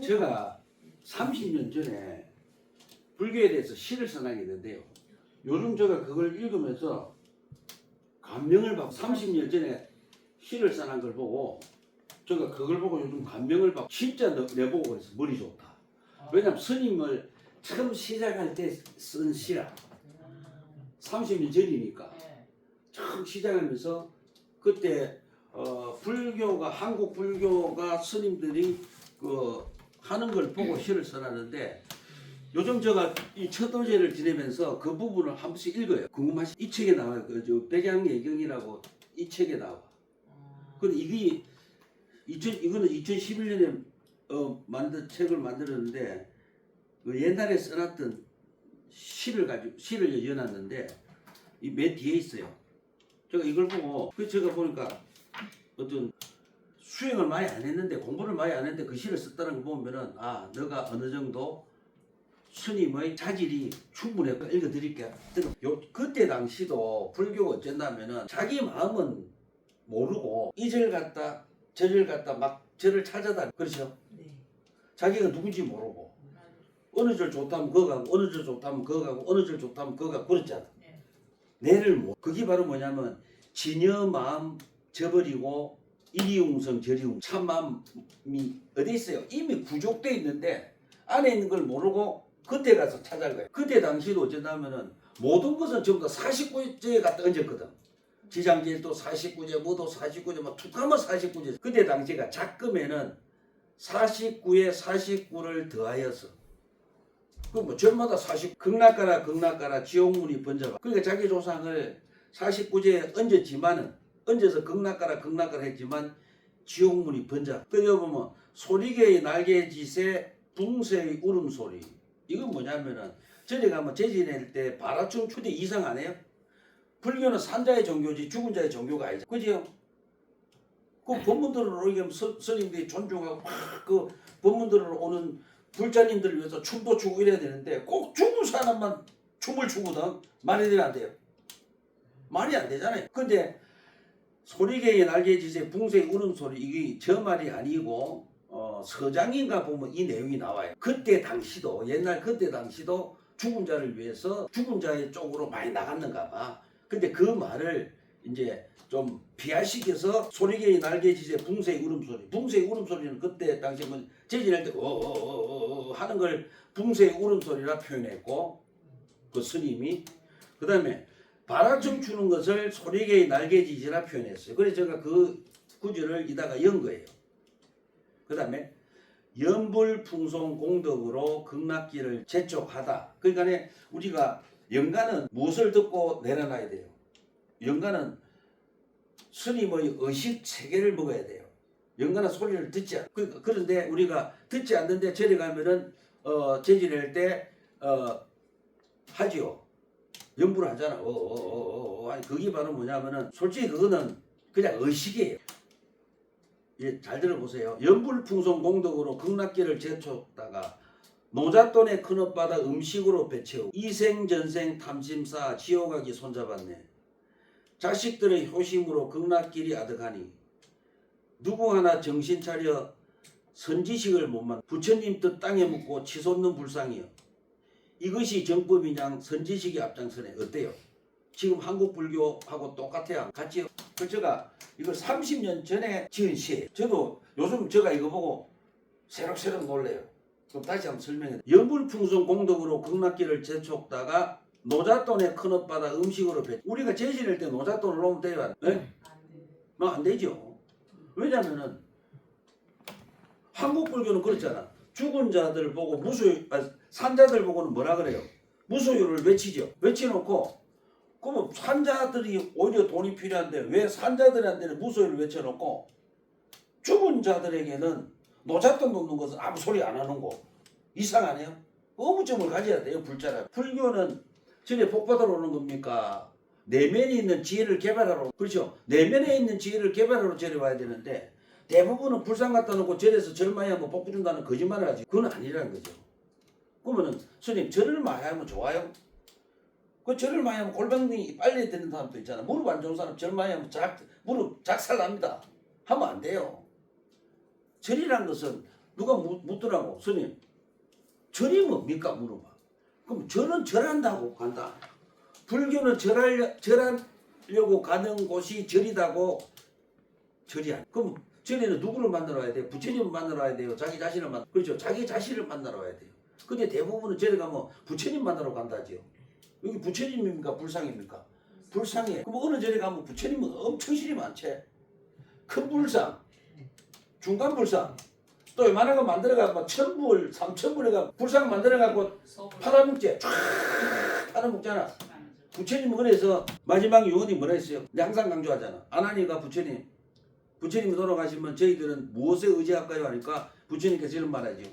제가 30년 전에 불교에 대해서 시를 써나게 됐는데요. 요즘 제가 그걸 읽으면서 감명을 받고 30년 전에 시를 써난 걸 보고 제가 그걸 보고 요즘 감명을 받고 진짜 내보고 그래서 머리 좋다. 왜냐면 스님을 처음 시작할 때 쓴 시라 30년 전이니까 처음 시작하면서 그때 불교가 한국 불교가 스님들이 그 하는 걸 보고 시를 써놨는데 요즘 제가 이 첫도제를 지내면서 그 부분을 한 번씩 읽어요. 궁금하시? 이 책에 나와요. 그 백양예경이라고 이 책에 나와. 근데 이거는 2011년에 만든 책을 만들었는데 그 옛날에 써놨던 시를 이어놨는데 이 맨 뒤에 있어요. 제가 이걸 보고 제가 보니까 어떤 수행을 많이 안 했는데 공부를 많이 안 했는데 그 시를 썼다는 거 보면은 아 너가 어느 정도 스님의 자질이 충분했고 읽어드릴게요. 그때 당시도 불교가 어쩐다면은 자기 마음은 모르고 이 절 갔다 저 절 갔다 막 절을 찾아다니 그렇죠? 네. 자기가 누군지 모르고 어느 절 좋다면 그거 가고 어느 절 좋다면 그거 가고 어느 절 좋다면 그거 가고 그랬잖아. 네. 내를 못. 그게 바로 뭐냐면 진여 마음 저버리고 이리웅성 저리웅 참마음이 어디 있어요? 이미 구족돼 있는데 안에 있는 걸 모르고 그때 가서 찾아갈 거예요. 그때 당시도 어쩐다면은 모든 것은 전부 다 49제에 갖다 얹었거든. 지장질도 49제, 무도 49제, 뭐 툭하면 49제. 그때 당시가 작금에는 49에 49를 더하여서 그 뭐 절마다 40 극락가라 지옥문이 번져가. 그러니까 자기 조상을 49제에 얹어서 극락가라 했지만 지옥문이 번져. 그 여기 보면 소리개의 날개짓에 붕새의 울음소리. 이건 뭐냐면은 저리 가면 제지낼 때 바라춤 추대 이상 안 해요? 불교는 산자의 종교지 죽은 자의 종교가 아니죠. 그죠? 그 법문들을 오게 스님들이 존중하고 막 그 법문들을 오는 불자님들을 위해서 춤도 추고 이래야 되는데 꼭 죽은 사람만 춤을 추거든. 말이 되면 안 돼요. 말이 안 되잖아요. 근데 소리개의 날개짓에 붕새의 울음소리 이게 저 말이 아니고 서장인가 보면 이 내용이 나와요. 그때 당시도 죽은 자를 위해서 죽은 자의 쪽으로 많이 나갔는가 봐. 근데 그 말을 이제 좀 비하시켜서 소리개의 날개짓에 붕새의 울음소리. 붕새의 울음소리는 그때 당시에 뭐 제지할 때 하는 걸 붕새의 울음소리라 표현했고 그 스님이 그 다음에 바라춤 추는 것을 소리개의 날개짓이라 표현했어요. 그래서 제가 그 구절을 이다가 연 거예요. 그 다음에 연불풍송 공덕으로 극락기를 재촉하다. 그러니까 우리가 영가는 무엇을 듣고 내려놔야 돼요? 영가는 스님의 의식 체계를 먹어야 돼요. 영가는 소리를 듣지 않아. 그런데 우리가 듣지 않는데 저리 가면은 제지낼 때 하지요. 연불을 하잖아. 아니 그게 바로 뭐냐면은 솔직히 그거는 그냥 의식이에요. 예, 잘 들어보세요. 연불풍송 공덕으로 극락기를 재촉다가 노잣돈의 큰업바다 음식으로 배채우고 이생전생 탐심사 지옥가기 손잡았네. 자식들의 효심으로 극락길이 아득하니 누구 하나 정신 차려 선지식을 못만 부처님 뜻 땅에 묻고 치솟는 불상이여. 이것이 정법이냐 선지식이 앞장서네. 어때요? 지금 한국 불교하고 똑같아요. 같이요. 그 제가 이걸 30년 전에 지은 시예요. 저도 요즘 제가 이거 보고 새록새록 놀래요. 그럼 다시 한번 설명해. 연불풍송 공덕으로 극락기를 재촉다가 노잣돈의 큰업바다 음식으로 배. 우리가 제지낼 때 노잣돈을 놓으면 돼요? 네? 뭐 안 되죠. 왜냐면은 한국 불교는 그렇잖아. 죽은 자들 보고 산자들 보고는 뭐라 그래요? 무소유를 외치죠. 외쳐놓고 그러면 산자들이 오히려 돈이 필요한데 왜 산자들한테는 무소유를 외쳐놓고 죽은 자들에게는 노잣돈 놓는 것은 아무 소리 안 하는 거 이상하네요. 의무점을 가져야 돼요. 불자라. 불교는 전에 복받으러 오는 겁니까? 내면에 있는 지혜를 개발하러 그렇죠. 내면에 있는 지혜를 개발하러 절에 와야 되는데 대부분은 불상 갖다 놓고 절에서 절 많이 하면 복 준다는 거짓말을 하지. 그건 아니라는 거죠. 그러면은 스님 절을 많이 하면 좋아요? 그 절을 많이 하면 골병이 빨리 되는 사람도 있잖아. 무릎 안 좋은 사람 절 많이 하면 무릎 작살납니다. 하면 안 돼요. 절이란 것은 누가 묻더라고. 스님, 절이 뭡니까? 물어봐. 그럼 절은 절한다고 간다. 불교는 절하려고 가는 곳이 절이다고. 절이 아니야. 그럼 절에는 누구를 만나러 와야 돼요? 부처님을 만나러 와야 돼요? 자기 자신을 만나러, 그렇죠. 자기 자신을 만나러 와야 돼요. 근데 대부분은 절에 가면 부처님 만나러 간다지요. 여기 부처님입니까? 불상입니까? 불상이에요. 그럼 어느 절에 가면 부처님은 엄청 실이 많지. 큰 불상, 중간 불상, 또 요만한 거 만들어가고 1000불, 3000불 해가 불상 만들어가고 팔아먹지. 쫙 팔아먹잖아. 부처님은 그래서 마지막 유언이 뭐라 했어요? 내가 항상 강조하잖아. 아나니가 부처님. 부처님이 돌아가시면 저희들은 무엇에 의지할까요? 하니까 부처님께서 이런 말하죠.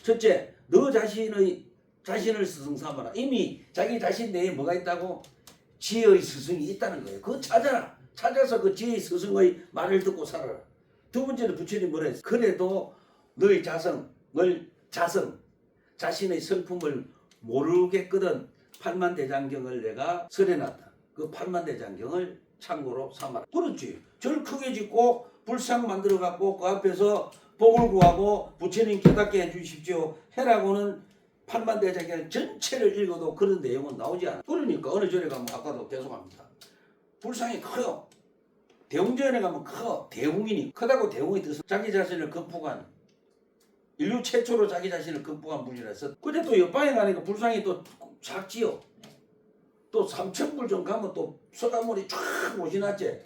첫째, 너 자신을 스승 삼아라. 이미 자기 자신 내에 뭐가 있다고? 지혜의 스승이 있다는 거예요. 그거 찾아라. 찾아서 그 지혜의 스승의 말을 듣고 살아라. 두 번째는 부처님 뭐라 했어요? 그래도 너의 자신의 성품을 모르겠거든 팔만대장경을 내가 설해놨다. 그 팔만대장경을 참고로 삼아라. 그렇지. 절 크게 짓고 불상 만들어갖고 그 앞에서 복을 구하고 부처님 깨닫게 해주십시오 해라고는 팔만대장경 전체를 읽어도 그런 내용은 나오지 않아. 그러니까 어느 절에 가면 아까도 계속합니다. 불상이 커요. 대웅전에 가면 커. 대웅이니 크다고 대웅의 뜻은 자기 자신을 극복한 인류 최초로 자기 자신을 극복한 분이라서. 근데 또 옆방에 가니까 불상이 또 작지요. 또 3000불 좀 가면 또 서가모니 쫙 모시놨지.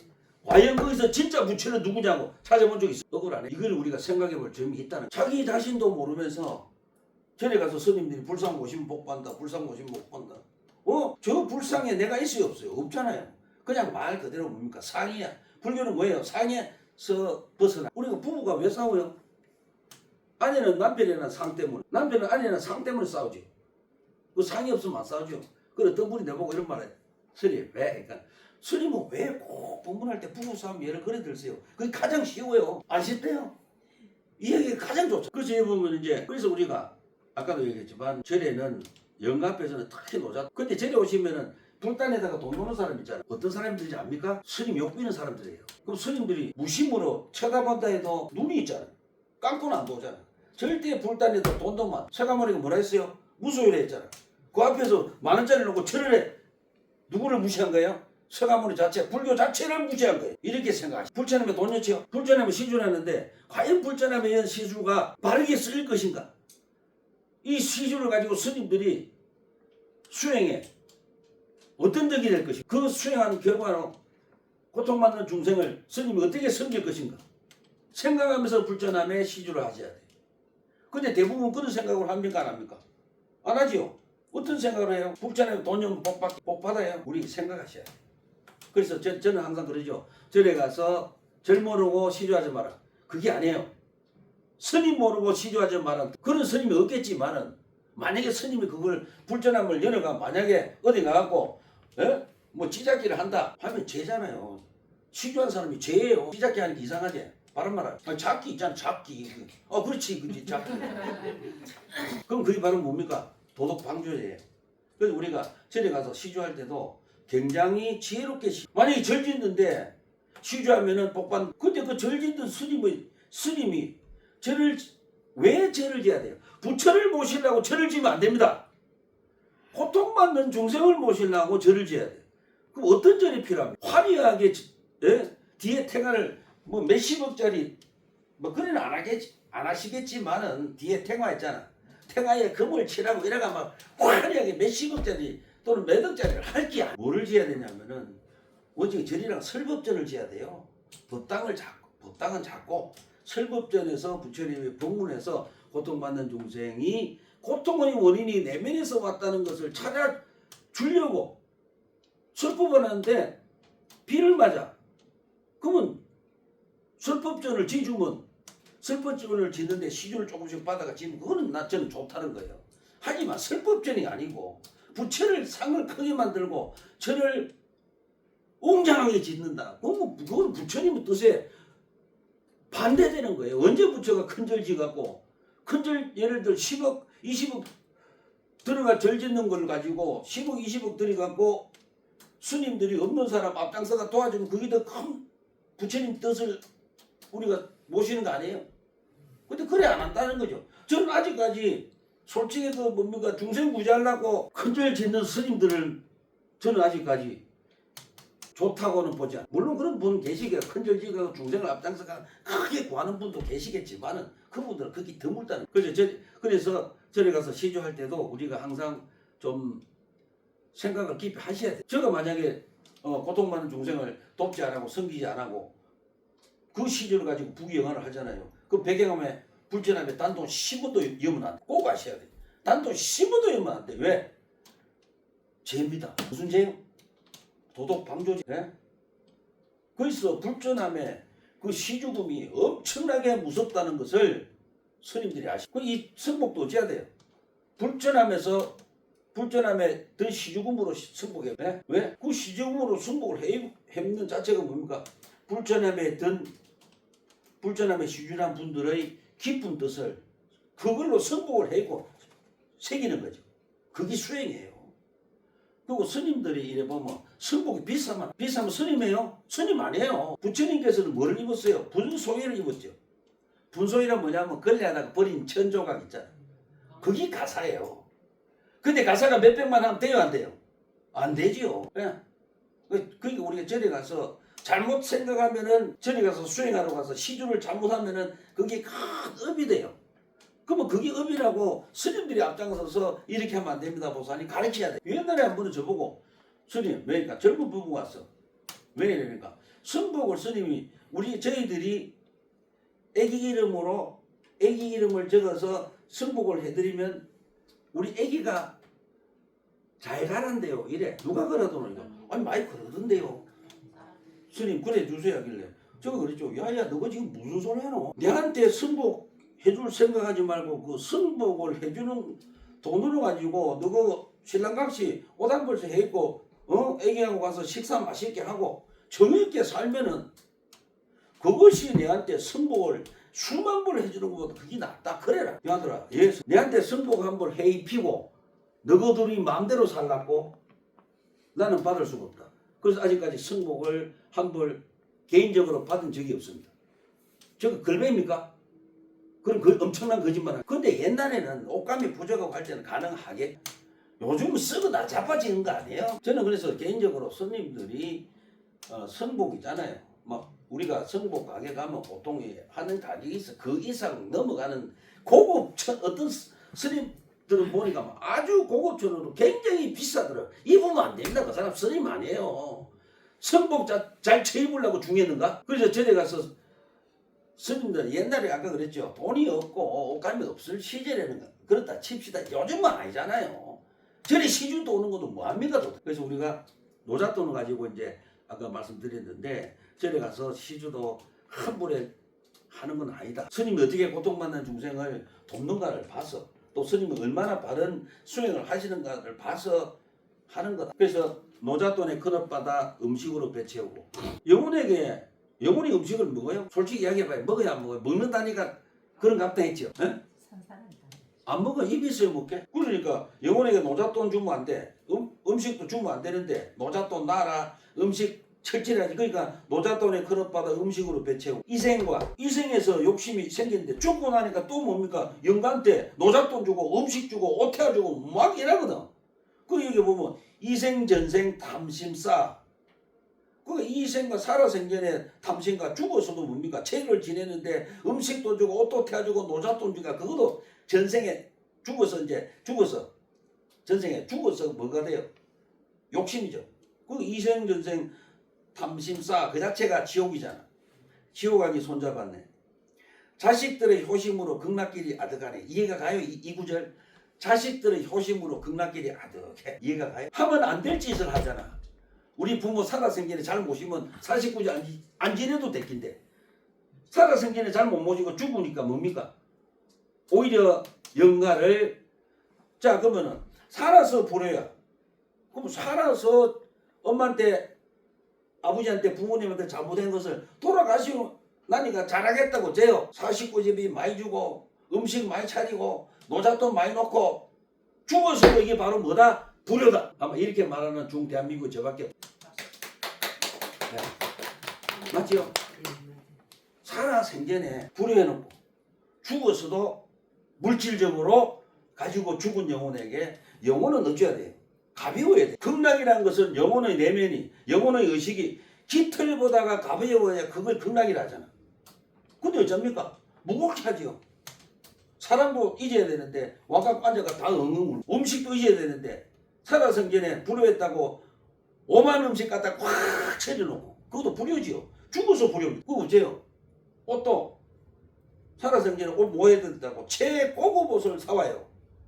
과연 거기서 진짜 부처는 누구냐고 찾아본 적 있어? 억울하네. 이걸 우리가 생각해 볼 점이 있다는. 자기 자신도 모르면서 전에 가서 스님들이 불상 모시면 복 받는다. 불상 모시면 복 받는다. 저 불상에 내가 있어요? 없어요? 없잖아요. 그냥 말 그대로 뭡니까? 상이야. 불교는 뭐예요? 상에서 벗어나. 우리가 부부가 왜 싸워요? 아내는 남편이나 상 때문에, 남편은 아내나 상 때문에 싸우지. 그 상이 없으면 안 싸우죠. 그래 어떤 분이 내보고 이런 말을 해. 스님 왜? 그러니까 스님은 왜 꼭 분분할 때 부부싸움 예를 그래 들세요? 그게 가장 쉬워요. 안 쉽대요. 이 얘기가 가장 좋죠. 그래서 여기 보면 이제 그래서 우리가 아까도 얘기했지만 절에는 영가앞에서는 특히 노자. 근데 절에 오시면은 불단에다가 돈 노는 사람 있잖아요. 어떤 사람들인지 압니까? 스님 욕비는 사람들이에요. 그럼 스님들이 무심으로 쳐다본다 해도 눈이 있잖아요. 깡고는 안 보잖아요. 절대 불단에다 돈도만. 서가모니가 뭐라 했어요? 무소유를 했잖아. 그 앞에서 만원짜리 놓고 절을 해. 누구를 무시한 거예요? 서가모니 자체, 불교 자체를 무시한 거예요. 이렇게 생각하시죠. 불전하면 돈 넣죠. 불전하면 시주를 하는데 과연 불전하면 시주가 바르게 쓰일 것인가? 이 시주를 가지고 스님들이 수행해. 어떤 덕이 될 것인가? 그 수행하는 결과로 고통받는 중생을 스님이 어떻게 섬길 것인가? 생각하면서 불전함에 시주를 하셔야 돼요. 근데 대부분 그런 생각을 합니까? 안 합니까? 안 하지요. 어떤 생각을 해요? 불전하면 돈 좀 복 받아요. 우리 생각하셔야 돼요. 그래서 저는 항상 그러죠. 절에 가서 절 모르고 시주하지 마라. 그게 아니에요. 스님 모르고 시주하지 마라. 그런 스님이 없겠지만은 만약에 스님이 그걸 불전함을 열어가 만약에 어디 가갖고 뭐 찌잡기를 한다 하면 죄잖아요. 시주한 사람이 죄예요. 찌잡기 하는 게 이상하지. 바른 말. 잡기 있잖아. 잡기. 그렇지. 그렇지. 잡기. 그럼 그게 바로 뭡니까? 도덕 방조예요. 그래서 우리가 절에 가서 시주할 때도 굉장히 지혜롭게 만약에 절 짓는데 시주하면은 복받는. 근데 그 절 짓는 스님이 왜 절을 지어야 돼요? 부처를 모시려고 절을 지으면 안 됩니다. 고통받는 중생을 모시려고 절을 지어야 돼요. 그럼 어떤 절이 필요합니까? 화려하게 뒤에 태관을 뭐 몇십억짜리 뭐 그런 안 하시겠지만은 뒤에 태관 있잖아. 태관에 금을 칠하고 이래가 막 화려하게 몇십억짜리 또는 몇 억짜리를 할 게 아니야. 뭐를 지어야 되냐면은 오직 절이랑 설법전을 지어야 돼요. 법당은 작고 설법전에서 부처님이 법문해서 고통받는 중생이 고통의 원인이 내면에서 왔다는 것을 찾아주려고 설법을 하는데 비를 맞아. 그러면 설법전을 지주면 설법전을 짓는데 시주를 조금씩 받아가 지면 그거는 저는 좋다는 거예요. 하지만 설법전이 아니고 부처를 상을 크게 만들고 절을 웅장하게 짓는다. 그건 부처님의 뜻에 반대되는 거예요. 언제 부처가 큰 절 지갖고 큰 절 예를 들어 10억 20억 들어가 절 짓는 걸 가지고 10억 20억 들어갖고 스님들이 없는 사람 앞장서가 도와주면 그게 더 큰 부처님 뜻을 우리가 모시는 거 아니에요? 근데 그래 안 한다는 거죠. 저는 아직까지 솔직히 그 뭡니까 중생 구제하려고 큰절 짓는 스님들을 저는 아직까지 좋다고는 보지 않아요. 물론 그런 분 계시겠고 큰절 지고 중생을 앞장서가 크게 구하는 분도 계시겠지만은 그분들은 그게 드물다는 거죠. 그래서 절에 가서 시주할 때도 우리가 항상 좀 생각을 깊이 하셔야 돼요. 제가 만약에 고통받는 중생을 돕지 않고 섬기지 않고 그 시주를 가지고 부귀영화를 하잖아요. 그 배경함에 불전함에 단돈 10원도 염은 안 돼. 꼭 아셔야 돼요. 단돈 10원도 염은 안 돼. 왜? 죄입니다. 무슨 죄요? 도덕 방조죄. 예? 그래서 불전함에 그 시주금이 엄청나게 무섭다는 것을 스님들이 아시고 이 승복도 어찌해야 돼요? 불전함에 든 시주금으로 승복해. 예? 왜? 그 시주금으로 승복을 해먹는 자체가 뭡니까? 불전함에 시주한 분들의 깊은 뜻을 그걸로 승복을 해고 새기는 거죠. 그게 수행이에요. 그리고 스님들이 이래 보면 승복이 비싸면 스님이에요? 스님 아니에요. 부처님께서는 뭐를 입었어요? 분소위를 입었죠. 분소위란 뭐냐면 걸레하다가 버린 천조각 있잖아요. 그게 가사예요. 근데 가사가 몇백만 하면 돼요 안 돼요? 안 되지요. 예. 그러니까 우리가 절에 가서 잘못 생각하면은 절에 가서 수행하러 가서 시주를 잘못하면은 그게 큰 업이 돼요. 그러면 그게 업이라고 스님들이 앞장서서 이렇게 하면 안 됩니다 보사님 가르쳐야 돼. 옛날에 한 번은 저보고 스님 왜니까 젊은 부부가 왔어. 왜 이러니까 승복을 스님이 저희들이 애기 이름을 적어서 승복을 해드리면 우리 애기가 잘 가란대요. 이래. 누가 그러더니 아니 많이 그러던데요. 스님 그래 주세요 하길래 제가 그랬죠. 야야 너가 지금 무슨 소리 하노? 내한테 승복 해줄 생각하지 말고 그 승복을 해주는 돈으로 가지고 너가 신랑각시 옷 한 벌씩 해입고 애기하고 가서 식사 맛있게 하고 정있게 살면은 그것이 내한테 승복을 수만 벌 해주는 것보다 그게 낫다 그래라. 야들아 예수 내한테 승복 한 벌 해입히고 너희들이 마음대로 살라고 나는 받을 수가 없다. 그래서 아직까지 승복을 한 벌 개인적으로 받은 적이 없습니다. 저거 걸배입니까? 그럼 그 엄청난 거짓말. 근데 옛날에는 옷감이 부족하고 할 때는 가능하게 요즘은 썩어 나 자빠지는 거 아니에요? 저는 그래서 개인적으로 스님들이 성복이잖아요. 막 우리가 성복 가게 가면 보통 하는 가격이 있어. 그 이상 넘어가는 고급 어떤 스님들은 보니까 아주 고급천으로 굉장히 비싸더라. 입으면 안 됩니다. 그 사람 스님 아니에요. 성복 잘 쳐입으려고 중요했는가? 그래서 저에 가서 스님들 옛날에 아까 그랬죠. 돈이 없고 옷감이 없을 시절에는 그렇다 칩시다. 요즘은 아니잖아요. 저리 시주도 오는 것도 뭐합니까? 그래서 우리가 노잣돈을 가지고 이제 아까 말씀드렸는데 저리 가서 시주도 한 번에 하는 건 아니다. 스님이 어떻게 고통받는 중생을 돕는가를 봐서 또 스님이 얼마나 바른 수행을 하시는가를 봐서 하는 거다. 그래서 노잣돈에 큰업받아 음식으로 배채우고 영혼이 음식을 먹어요? 솔직히 이야기해봐요. 먹어야 안 먹어요? 먹는다니까 그런 감당했죠. 안 먹어. 입이 있어야 먹게. 그러니까 영혼에게 노잣돈 주면 안 돼. 음식도 주면 안 되는데 노잣돈 놔라. 음식 철저히 하지. 그러니까 노잣돈에 큰업받아 음식으로 배채우고 이생에서 욕심이 생기는데 죽고 나니까 또 뭡니까? 영간 때 노잣돈 주고 음식 주고 옷 태워주고 막 이러거든. 그 여기 보면 이생 전생 탐심싸. 그 이생과 살아생전에 탐심과 죽어서도 뭡니까? 책을 지내는데 음식도 주고 옷도 태워주고 노잣돈 주니까 그것도 전생에 죽어서 전생에 죽어서 뭐가 돼요? 욕심이죠. 그 이생 전생 탐심싸 그 자체가 지옥이잖아. 지옥하기 손잡았네. 자식들의 효심으로 극락길이 아득하네. 이해가 가요? 이 구절. 자식들의 효심으로 극락길이 아득해. 이해가 가요? 하면 안 될 짓을 하잖아. 우리 부모 살아생전에 잘 모시면 사식구지 안 지내도 됐긴데 살아생전에 잘 못 모시고 죽으니까 뭡니까? 오히려 영가를 자 그러면은 살아서 부려야 그럼 살아서 엄마한테 아버지한테 부모님한테 잘못한 것을 돌아가시고 나니까 잘하겠다고 재요. 사식구집이 많이 주고 음식 많이 차리고 노잣돈 많이 넣고 죽어서도 이게 바로 뭐다? 불효다. 아마 이렇게 말하는 중대한민국 저밖에 네. 맞지요? 살아생전에 불효해놓고 죽어서도 물질적으로 가지고 죽은 영혼에게 영혼은 어찌해야 돼요? 가벼워야 돼. 극락이라는 것은 영혼의 내면이, 영혼의 의식이 깃털보다가 가벼워야 그걸 극락이라 하잖아. 근데 어쩝니까? 무겁게 하지요. 사람도 잊어야 되는데 와갖고 앉아가 다 엉엉 울고, 음식도 잊어야 되는데 살아생전에 불효했다고 5만 음식 갖다 꽉 채워놓고, 그것도 불효지요. 죽어서 불효입니다. 그거 어째요? 옷도 살아생전에 옷 뭐 해야 된다고 최고급 옷을 사와요.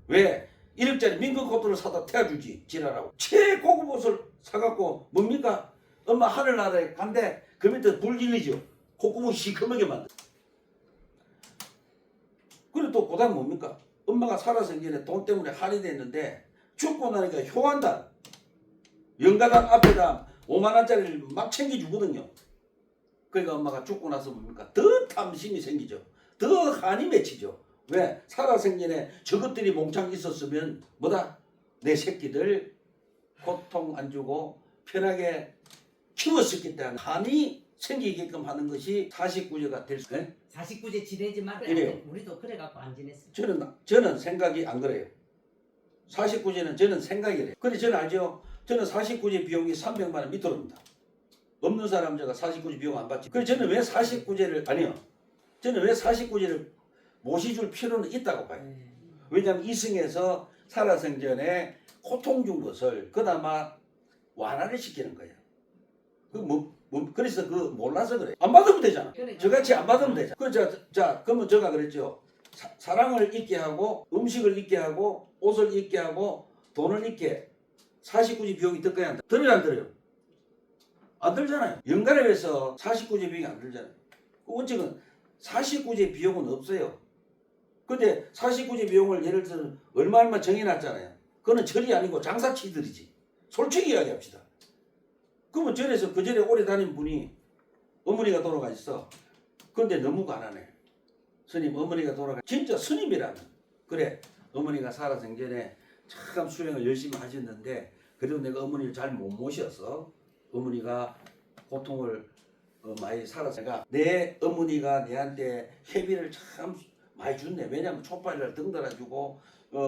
왜? 1억짜리 민간 코트를 사다 태워주지, 지랄하고. 최고급 옷을 사갖고 뭡니까? 엄마 하늘나라에 간대. 그 밑에 불 질리죠. 콧구멍 시커멓게 만들. 그리고 또 그다음 뭡니까? 엄마가 살아생전에 돈 때문에 할이 됐는데 죽고 나니까 효한단 영가단 앞에다 5만 원짜리를 막 챙겨주거든요. 그러니까 엄마가 죽고 나서 뭡니까? 더 탐심이 생기죠. 더 한이 맺히죠. 왜? 살아생전에 저것들이 몽창 있었으면 뭐다? 내 새끼들 고통 안 주고 편하게 키웠었기 때문에 한이 생기게끔 하는 것이 49제가 될 수. 네? 49제 지내지 말아요. 이래요. 우리도 그래갖고 안 지냈어. 저는 생각이 안 그래요. 49제는 저는 생각이 그래요. 근데 저는 알죠? 저는 49제 비용이 300만 원 밑으로입니다. 없는 사람 제가 49제 비용 안 받지. 그래서 저는 왜 49제를 아니요. 저는 왜 49제를 모시줄 필요는 있다고 봐요. 왜냐하면 이승에서 살아생전에 고통 준 것을 그나마 완화를 시키는 거예요. 그래서 그 몰라서 그래. 안 받으면 되잖아. 그러니까. 저같이 안 받으면 되잖아. 그러면 제가 그랬죠. 사랑을 잊게 하고 음식을 잊게 하고 옷을 잊게 하고 돈을 잊게 49제 비용이 들어야 한다. 들어요 안 들어요? 안 들잖아요. 연간에 해서 49제 비용이 안 들잖아요. 그 원칙은 49제 비용은 없어요. 근데 49제 비용을 예를 들어 얼마 정해놨잖아요. 그거는 절이 아니고 장사치들이지. 솔직히 이야기합시다. 그러면 절에서 그 절에 오래 다닌 분이 어머니가 돌아가셨어. 근데 너무 가난해. 스님 어머니가 진짜 스님이라는. 그래 어머니가 살아생전에 참 수행을 열심히 하셨는데 그래도 내가 어머니를 잘 못 모셨어. 어머니가 고통을 많이 살아서 내 어머니가 내한테 회비를 참 많이 줬네. 왜냐면 촛발을 등달아주고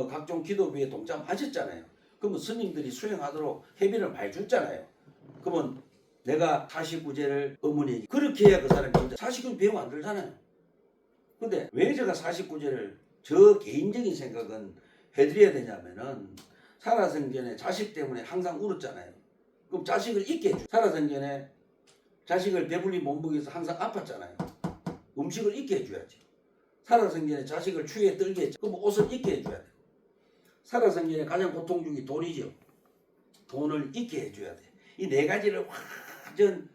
각종 기도비에 동참하셨잖아요. 그러면 스님들이 수행하도록 회비를 많이 줬잖아요. 그러면 내가 49제를 어머니 그렇게 해야 그 사람이 혼자 49제 비용 안 들잖아요. 근데 왜 제가 49제를 저 개인적인 생각은 해드려야 되냐면은 살아생전에 자식 때문에 항상 울었잖아요. 그럼 자식을 잊게 해줘. 살아생전에 자식을 배불리 못 먹여서 항상 아팠잖아요. 음식을 잊게 해줘야지. 살아생전에 자식을 추위에 떨게 했죠. 그럼 옷을 잊게 해줘야 돼. 살아생전에 가장 고통 중이 돈이죠. 돈을 잊게 해줘야 돼. 이 네 가지를 완전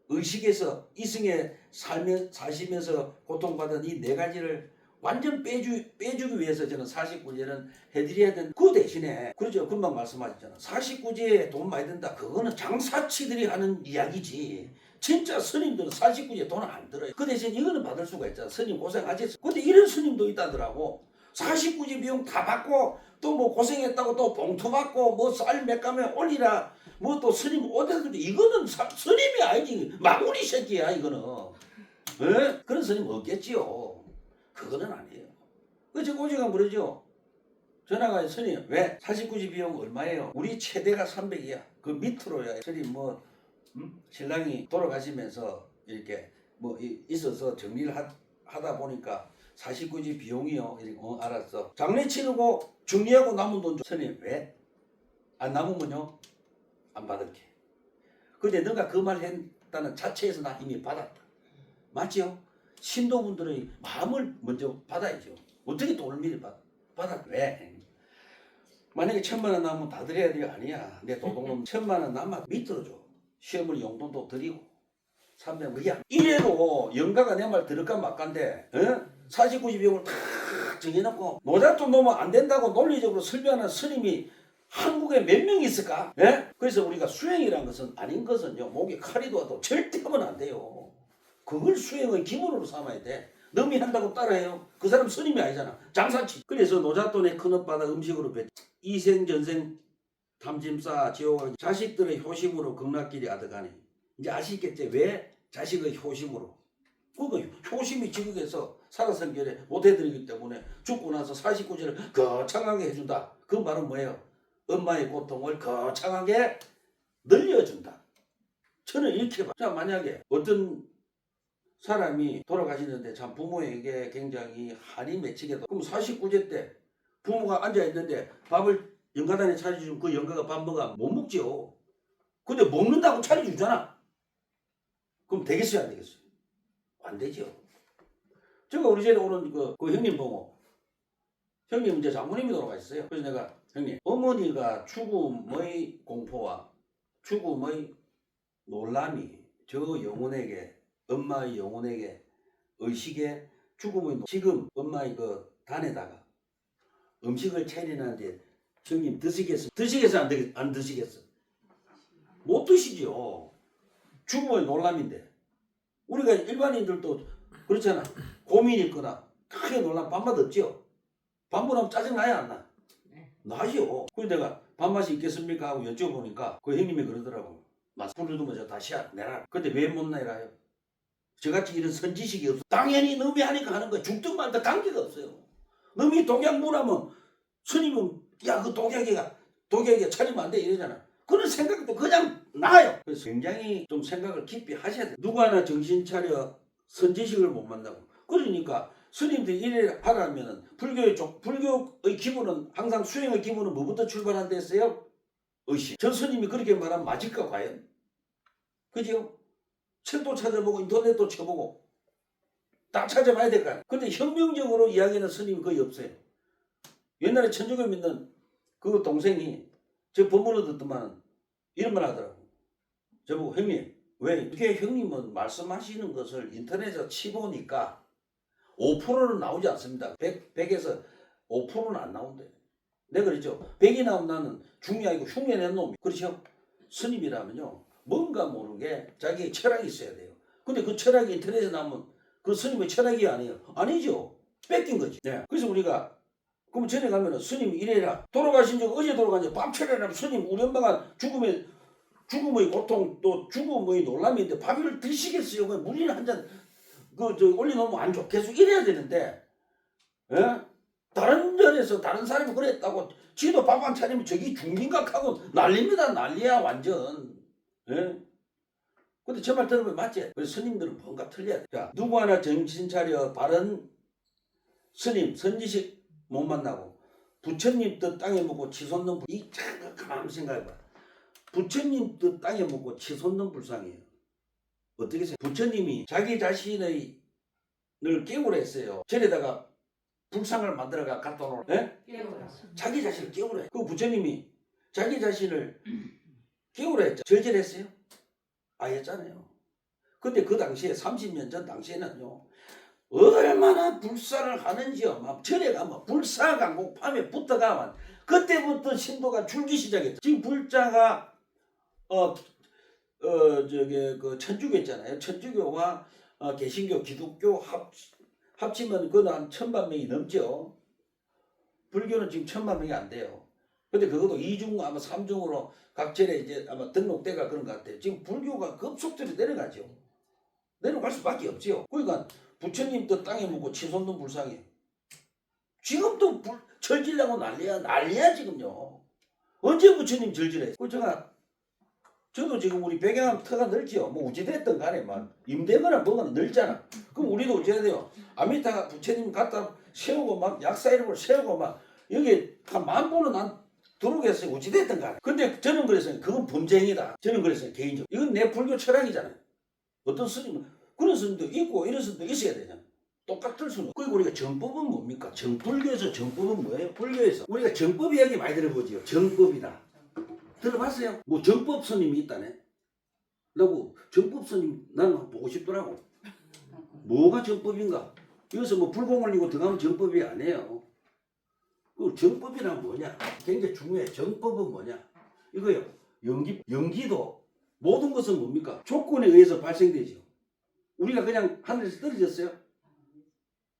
의식에서 이승에 사시면서 고통받은 이 네 가지를 완전 빼주기 위해서 저는 49제는 해드려야 된다. 그 대신에 그렇죠. 금방 말씀하셨잖아. 49제에 돈 많이 든다. 그거는 장사치들이 하는 이야기지. 진짜 스님들은 49제 돈을 안 들어요. 그 대신 이거는 받을 수가 있잖아. 스님 고생하셨어. 근데 이런 스님도 있다더라고. 49제 비용 다 받고 또 뭐 고생했다고 또 봉투 받고 뭐 쌀 몇 가면 올리라. 뭐 또 스님 어디서 이거는 스님이 아니지. 마구니 새끼야 이거는. 에? 그런 스님 없겠지요. 그거는 아니에요. 그 제가 오지가 물으죠. 전화가 스님 왜 49제 비용 얼마예요? 우리 최대가 300이야. 그 밑으로야. 스님 뭐 신랑이 돌아가시면서 이렇게 뭐 있어서 정리를 하다 보니까 49제 비용이요. 이렇게 알았어. 장례 치르고 정리하고 남은 돈 줘. 스님 왜? 안 남으면요? 안 받을게. 근데 너가 그 말 했다는 자체에서 나 이미 받았다. 맞지요? 신도분들의 마음을 먼저 받아야죠. 어떻게 돈을 미리 받아? 왜? 만약에 1000만 원 남으면 다 드려야 돼요? 아니야. 내 도둑놈 1000만 원 남아 밑으로 줘. 시어머니 용돈도 드리고 300만 원. 이래도 영가가 내 말 들을까 말까인데 49제 비용을 다 정해놓고 노잣돈 놓으면 안 된다고 논리적으로 설명하는 스님이 한국에 몇 명 있을까? 그래서 우리가 수행이란 것은 아닌 것은요. 목에 칼이 둬도 절대 하면 안 돼요. 그걸 수행의 기본으로 삼아야 돼. 넘이 한다고 따라해요. 그 사람 스님이 아니잖아. 장사치. 그래서 노잣돈에 큰업받아 음식으로 배. 이생전생 담짐싸 지옥 자식들의 효심으로 극락길이 아득하니. 이제 아시겠지? 왜 자식의 효심으로. 그거 효심이 지극해서 살아선 결에 못 해드리기 때문에 죽고 나서 49제를 거창하게 해준다. 그 말은 뭐예요? 엄마의 고통을 거창하게 늘려준다. 저는 이렇게 봐. 자, 만약에 어떤 사람이 돌아가시는데 참 부모에게 굉장히 한이 맺히게도, 그럼 49제 때 부모가 앉아있는데 밥을 영가단에 차려주면 그 영가가 밥 먹어 못 먹죠. 근데 먹는다고 차려주잖아. 그럼 되겠어요, 안 되겠어요? 안 되죠. 제가 우리 집에 오는 그 형님 보고, 형님 이제 장모님이 돌아가셨어요. 그래서 내가, 형님, 어머니가 죽음의 공포와 죽음의 놀람이 저 영혼에게, 엄마의 영혼에게, 의식에 죽음의 지금 엄마의 그 단에다가 음식을 차리는데 형님 드시겠어? 드시겠어? 안 드시겠어? 못 드시죠. 죽음의 놀람인데. 우리가 일반인들도 그렇잖아. 고민이 있거나 크게 놀라면 밥맛 없죠. 밥맛 하면 짜증나야 안 나? 네. 나죠. 그래서 내가 밥맛이 있겠습니까? 하고 여쭤보니까 그 형님이 그러더라고. 불을 두면 저 다시 내라. 근데 왜 못 내라요? 저같이 이런 선지식이 없어. 당연히 너미 하니까 하는 거야. 죽든 말든 관계가 없어요. 너미 독약 물하면 스님은 야 그 독약이가 차리면 안 돼 이러잖아. 그런 생각도 그냥 나요. 그래서 굉장히 좀 생각을 깊이 하셔야 돼. 누구 하나 정신 차려 선지식을 못 만나고. 그러니까 스님들이 이래 하라면은 불교의 기본은 항상 수행의 기본은 뭐부터 출발한다 했어요? 의식. 저 스님이 그렇게 말하면 맞을까 과연? 그죠? 책도 찾아보고 인터넷도 쳐보고 딱 찾아봐야 될 거 아니에요. 근데 혁명적으로 이야기하는 스님이 거의 없어요. 옛날에 천주교 믿는 그 동생이 저 법문을 듣더만 이런 말 하더라고. 저보고 형님 왜 이렇게 형님은 말씀하시는 것을 인터넷에서 치보니까 5%는 나오지 않습니다. 100에서 5%는 안 나온대. 내가 그랬죠. 100이 나오면 나는 중요하고 흉내낸 놈이. 그렇죠? 스님이라면요. 뭔가 모르게 자기의 철학이 있어야 돼요. 근데 그 철학이 인터넷에 나오면 그 스님의 철학이 아니에요. 아니죠. 뺏긴 거지. 네. 그래서 우리가 그럼 전에 가면은 스님 이래라. 돌아가신 적 어제 돌아가신 밥 차려라. 스님 우리 엄마가 죽음의 고통 또 죽음의 놀람인데 밥을 드시겠어요? 물이나 한잔 올려놓으면 안 좋겠어. 이래야 되는데 예? 다른 절에서 다른 사람이 그랬다고 지도 밥 안 차리면 저기 중림각하고 난립니다. 난리야 완전. 예? 근데 저 말 들으면 맞지? 그래서 스님들은 뭔가 틀려야 돼. 자, 누구 하나 정신 차려 바른 스님 선지식 못 만나고 부처님 뜻 땅에 묻고 치솟는 이 잠깐 가만히 생각해봐. 부처님 뜻 땅에 묻고 치솟는 불상이에요. 어떻게 생각해? 부처님이 자기 자신의 늘 깨우라 했어요. 절에다가 불상을 만들어가 갖다 놓으라. 예? 자기 자신을 깨우라. 그 부처님이 자기 자신을 깨우라 했죠. 절절했어요? 했잖아요. 근데 그 당시에 30년 전 당시에는요. 얼마나 불사를 하는지요. 막 절에 가면 불사강곡 밤에 붙어가면 그때부터 신도가 줄기 시작했죠. 지금 불자가 그 천주교 있잖아요. 천주교와 개신교, 기독교 합치면 그건 한 1000만 명이 넘죠. 불교는 지금 1000만 명이 안 돼요. 근데 그것도 2중 아마 3중으로 각 절에 이제 아마 등록대가 그런 것 같아요. 지금 불교가 급속도로 내려가죠. 내려갈 수밖에 없지요. 그러니까 부처님 뜻 땅에 묻고 치솟는 불상이에요. 지금도 절질라고 난리야 지금요. 언제 부처님 절질해? 저도 지금 우리 배경하면 터가 넓지요. 뭐 어찌됐든 간에 막 임대거나 뭐거나 넓잖아. 그럼 우리도 어찌해야 돼요? 아미타가 부처님 갖다 세우고 막 약사이름을 세우고 막 여기 한 10,000분은 난 들어오겠어요. 어찌됐든 간에. 근데 저는 그랬어요. 그건 범죄행위다. 저는 그랬어요. 개인적으로. 이건 내 불교 철학이잖아요. 어떤 스님은 그런 스님도 있고 이런 스님도 있어야 되잖아. 똑같을 수는. 그리고 우리가 정법은 뭡니까? 불교에서 정법은 뭐예요? 불교에서 우리가 정법 이야기 많이 들어보지요. 정법이다. 들어봤어요? 뭐 정법 스님이 있다네. 라고 정법 스님 나는 보고 싶더라고. 뭐가 정법인가? 여기서 뭐 불공 올리고 들어가면 정법이 아니에요. 그 정법이란 뭐냐? 굉장히 중요해. 정법은 뭐냐? 이거요. 연기도 모든 것은 뭡니까? 조건에 의해서 발생되죠. 우리가 그냥 하늘에서 떨어졌어요.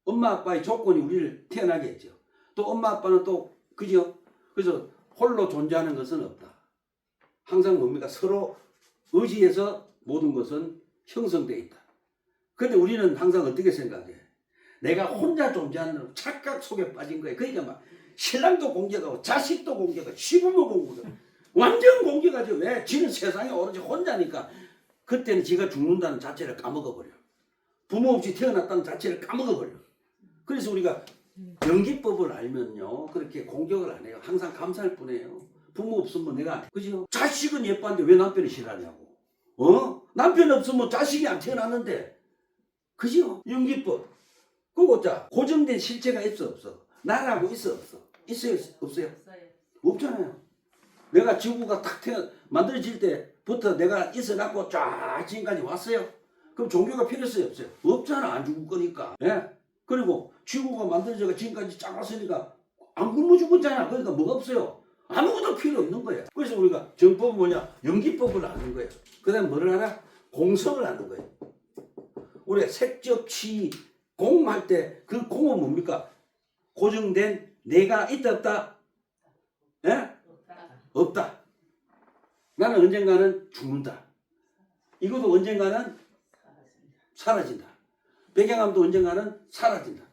엄마 아빠의 조건이 우리를 태어나게 했죠. 또 엄마 아빠는 또 그죠? 그래서 홀로 존재하는 것은 없다. 항상 뭡니까? 서로 의지해서 모든 것은 형성되어 있다. 근데 우리는 항상 어떻게 생각해? 내가 혼자 존재하는 착각 속에 빠진 거예요. 그러니까 막 신랑도 공격하고 자식도 공격하고 시부모 공격하고 완전 공격하죠. 왜? 지는 세상에 오로지 혼자니까. 그때는 지가 죽는다는 자체를 까먹어버려. 부모 없이 태어났다는 자체를 까먹어버려. 그래서 우리가 연기법을 알면요 그렇게 공격을 안 해요. 항상 감사할 뿐이에요. 부모 없으면 내가 그죠? 자식은 예쁜데 왜 남편이 싫어하냐고. 남편 없으면 자식이 안 태어났는데 그죠? 연기법. 그거 자 고정된 실체가 있어 없어? 나라고 있어 없어? 있어요 없어요? 없잖아요. 내가 지구가 탁 만들어질 때부터 내가 있어갖고 쫙 지금까지 왔어요. 그럼 종교가 필요 있어요 없어요? 없잖아. 안 죽을 거니까. 예? 그리고 지구가 만들어져가 지금까지 쫙 왔으니까 안 굶어 죽었잖아. 그러니까 뭐가 없어요? 아무것도 필요 없는 거예요. 그래서 우리가 정법은 뭐냐? 연기법을 아는 거예요. 그 다음에 뭐를 알아? 공성을 아는 거예요. 우리가 색적, 치, 공할 때 그 공은 뭡니까? 고정된 내가 있다 없다? 예? 없다. 나는 언젠가는 죽는다. 이것도 언젠가는 사라진다. 백양암도 언젠가는 사라진다.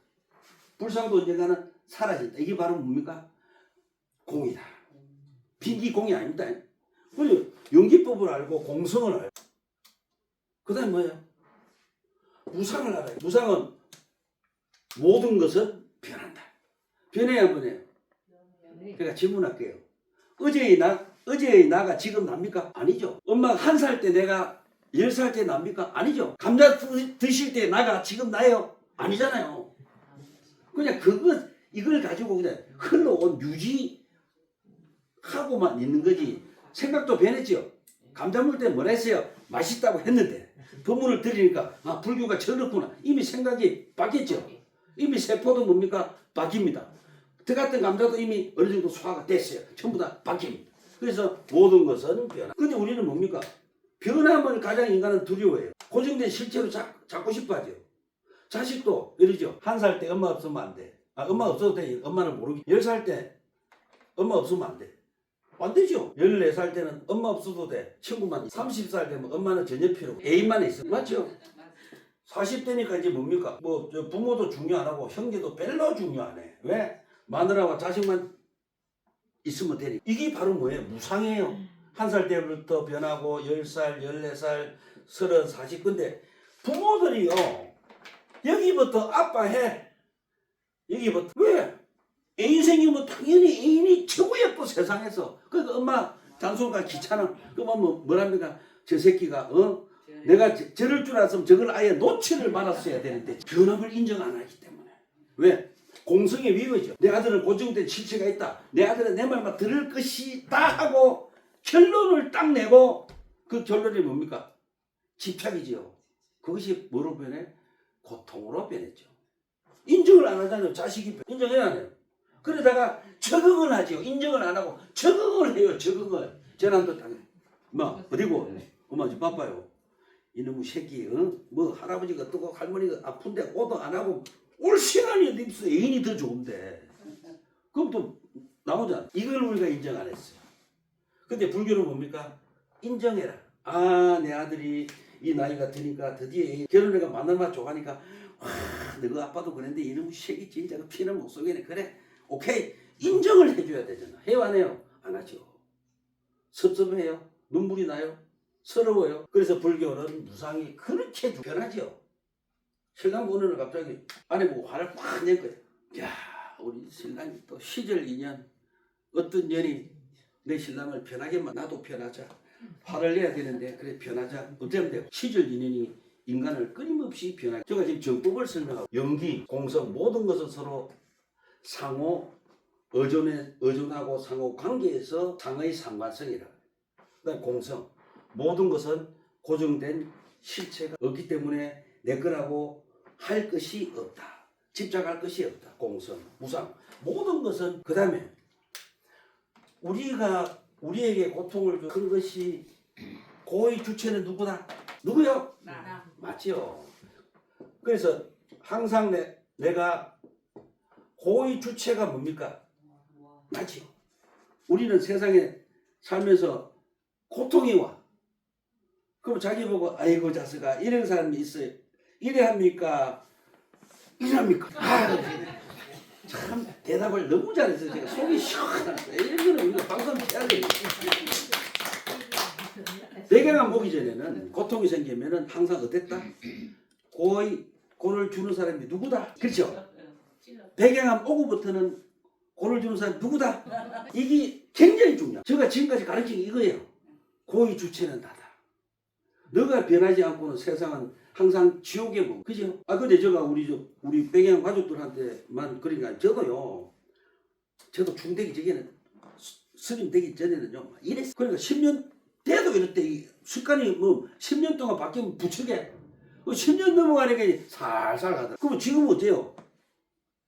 불상도 언젠가는 사라진다. 이게 바로 뭡니까? 공이다. 빈기 공이 아닙니다. 그리고 연기법을 알고 공성을 알고 그 다음에 뭐예요? 무상을 알아요. 무상은 모든 것은 변한다. 변해야 뭐네요? 그러니까 질문할게요. 어제의 나가 지금 납니까? 아니죠. 엄마가 1살 때 내가 10살 때 납니까? 아니죠. 감자 드실 때 나가 지금 나요? 아니잖아요. 그냥 이걸 가지고 그냥 흘러온 유지하고만 있는 거지. 생각도 변했죠. 감자 먹을 때 뭐라 했어요? 맛있다고 했는데 법문을 들으니까 아 불교가 저렇구나. 이미 생각이 바뀌었죠. 이미 세포도 뭡니까? 바뀝니다. 저 같은 감자도 이미 어느 정도 소화가 됐어요. 전부 다 바뀝니다. 그래서 모든 것은 변화. 근데 우리는 뭡니까? 변함을 가장 인간은 두려워해요. 고정된 실체로 잡고 싶어 하죠. 자식도 이러죠. 1살 때 엄마 없으면 안 돼. 엄마 없어도 돼. 엄마는 모르기. 10살 때 엄마 없으면 안 돼. 안 되죠. 14살 때는 엄마 없어도 돼. 친구만. 30살 되면 엄마는 전혀 필요 없고 애인만 있어. 맞죠? 40대니까 이제 뭡니까? 부모도 중요 안 하고 형제도 별로 중요 안 해. 왜? 마누라와 자식만 있으면 되니. 이게 바로 뭐예요? 무상이에요. 1살 때부터 변하고 10살, 14살, 30, 40. 근데 부모들이요. 여기부터 아빠 해. 여기부터. 왜? 애인 생기면 당연히 애인이 최고 예뻐 세상에서. 그러니까 엄마 장소가 귀찮아. 그러면 뭐랍니까? 저 새끼가 내가 저럴 줄 알았으면 저걸 아예 노치를 말았어야 되는데 변함을 인정 안 하기 때문에. 왜? 공성의 위거죠. 내 아들은 고정된 실체가 있다. 내 아들은 내 말만 들을 것이다 하고 결론을 딱 내고 그 결론이 뭡니까? 집착이지요. 그것이 뭐로 변해? 고통으로 변했죠. 인정을 안 하잖아요. 자식이 인정해야 하네요. 그러다가 적응을 하죠. 인정을 안 하고 적응을 해요. 적응을. 전환도 당해. 어디고? 엄마 좀 바빠요. 이놈의 새끼, 뭐 할아버지가 어떻고 할머니가 아픈데 오도 안 하고 올 시간이 어디 있어. 애인이 더 좋은데. 그럼 또 나오잖아. 이걸 우리가 인정 안 했어요. 근데 불교는 뭡니까? 인정해라. 아, 내 아들이 이 나이가 드니까 드디어 결혼해가 만나면 좋아하니까 와, 너가 아빠도 그랬는데 이놈의 새끼 진짜 그 피는 못 속이네. 그래. 오케이. 인정을 해줘야 되잖아. 해요 안 해요? 안 하죠. 섭섭해요? 눈물이 나요? 서러워요? 그래서 불교는 무상이 그렇게 변하죠. 신랑 보는 날 갑자기 아내 보고 화를 확 낼 거예요. 야, 우리 신랑이 또 시절 인연 어떤 년이 내 신랑을 편하게만 나도 편하자. 화를 내야 되는데 그래 편하자. 어쩌면 돼요. 시절 인연이 인간을 끊임없이 변하게. 제가 지금 정법을 설명하고 연기, 공성 모든 것은 서로 상호 의존하고 상호 관계에서 상의 상관성이라. 그다음 공성 모든 것은 고정된 실체가 없기 때문에 내 거라고 할 것이 없다. 집착할 것이 없다. 공성, 무상 모든 것은 그 다음에 우리에게 고통을 준 것이 고의 주체는 누구다? 누구요? 나. 맞죠. 그래서 항상 내가 고의 주체가 뭡니까? 나지요. 우리는 세상에 살면서 고통이 와. 그럼 자기 보고 아이고 자식아 이런 사람이 있어요. 이래 합니까? 이랍니까? 아, 참 대답을 너무 잘해서 제가 속이 시원하다. 이런 거는 우리가 방송 해야 돼. 배경암 오기 전에는 고통이 생기면은 항상 어땠다? 고를 주는 사람이 누구다? 그렇죠? 배경암 오고부터는 고를 주는 사람이 누구다? 이게 굉장히 중요해요. 제가 지금까지 가르친 게 이거예요. 고의 주체는 나다. 너가 변하지 않고는 세상은 항상 지옥의 몸. 그죠? 근데 제가 우리 배경 가족들한테만 그러니까 저도 중되기 전에는 스님 되기 전에는요 이랬어. 그러니까 10년 돼도 이럴 때 이 습관이 뭐 10년 동안 바뀌면 부추게 10년 넘어가니까 살살 가다. 그럼 지금 어때요?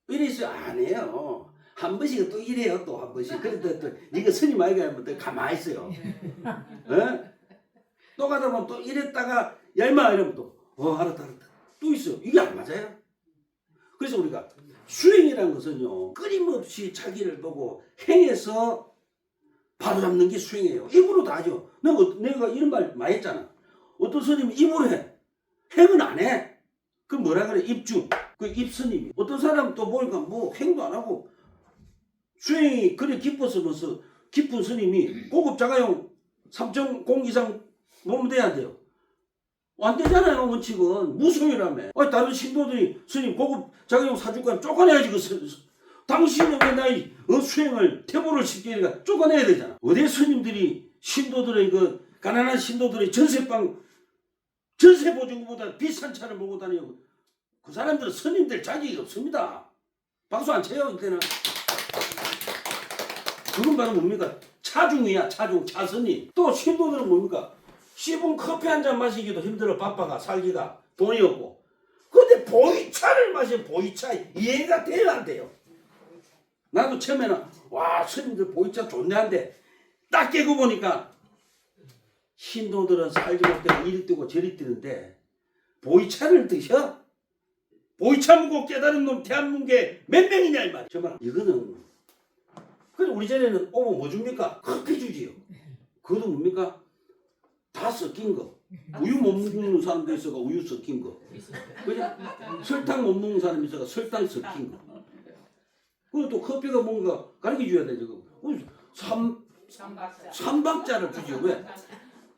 이랬어요? 안 해요. 한 번씩 또 이래요. 또 한 번씩. 그래도 또 네가 스님 아이가 하면 또 가만히 있어요. 어? 또 가다 보면 또 이랬다가 얄마 이러면 또 알았다 또 있어요. 이게 안 맞아요. 그래서 우리가 수행이라는 것은요 끊임없이 자기를 보고 행해서 바로잡는 게 수행이에요. 입으로 다 하죠. 내가 이런 말 많이 했잖아. 어떤 스님이 입으로 해. 행은 안 해. 그 뭐라 그래? 입주. 그 입스님이. 어떤 사람 또 보니까 뭐 행도 안 하고 수행이 그래 깊었으면서 깊은 스님이 고급 자가용 3.0 이상 몸 돼야 돼요. 안 되잖아요. 원칙은 무소유라며. 다른 신도들이 스님 고급 자가용 사주권 쫓아내야지. 당신은 왜 나의 수행을 퇴보를 시키니까 쫓아내야 되잖아. 어디 스님들이 신도들의 가난한 신도들의 전세 보증보다 비싼 차를 몰고 다니고 그 사람들은 스님들 자격이 없습니다. 박수 안 쳐요 이때는. 그건 바로 뭡니까? 차중이야. 차스님. 또 신도들은 뭡니까? 씹은 커피 한 잔 마시기도 힘들어. 바빠가 살기가 돈이 없고. 근데 보이차를 마시면 보이차 이해가 돼요 안 돼요? 나도 처음에는 와 스님들 보이차 좋네 한데 딱 깨고 보니까 신도들은 살지 못하고 이리 뛰고 저리 뛰는데 보이차를 드셔? 보이차 먹고 깨달은 놈 대한민국에 몇 명이냐 이 말이야. 정말 이거는 그래 우리 전에는 오면 뭐 줍니까? 커피 주지요. 그것도 뭡니까? 다 섞인 거. 우유 못 먹는 사람도 있어가 우유 섞인 거. 그죠? 설탕 못 먹는 사람이 있어가 설탕 섞인 거. 그리고 또 커피가 뭔가 가르쳐줘야 되죠. 삼박자를 주죠. 왜?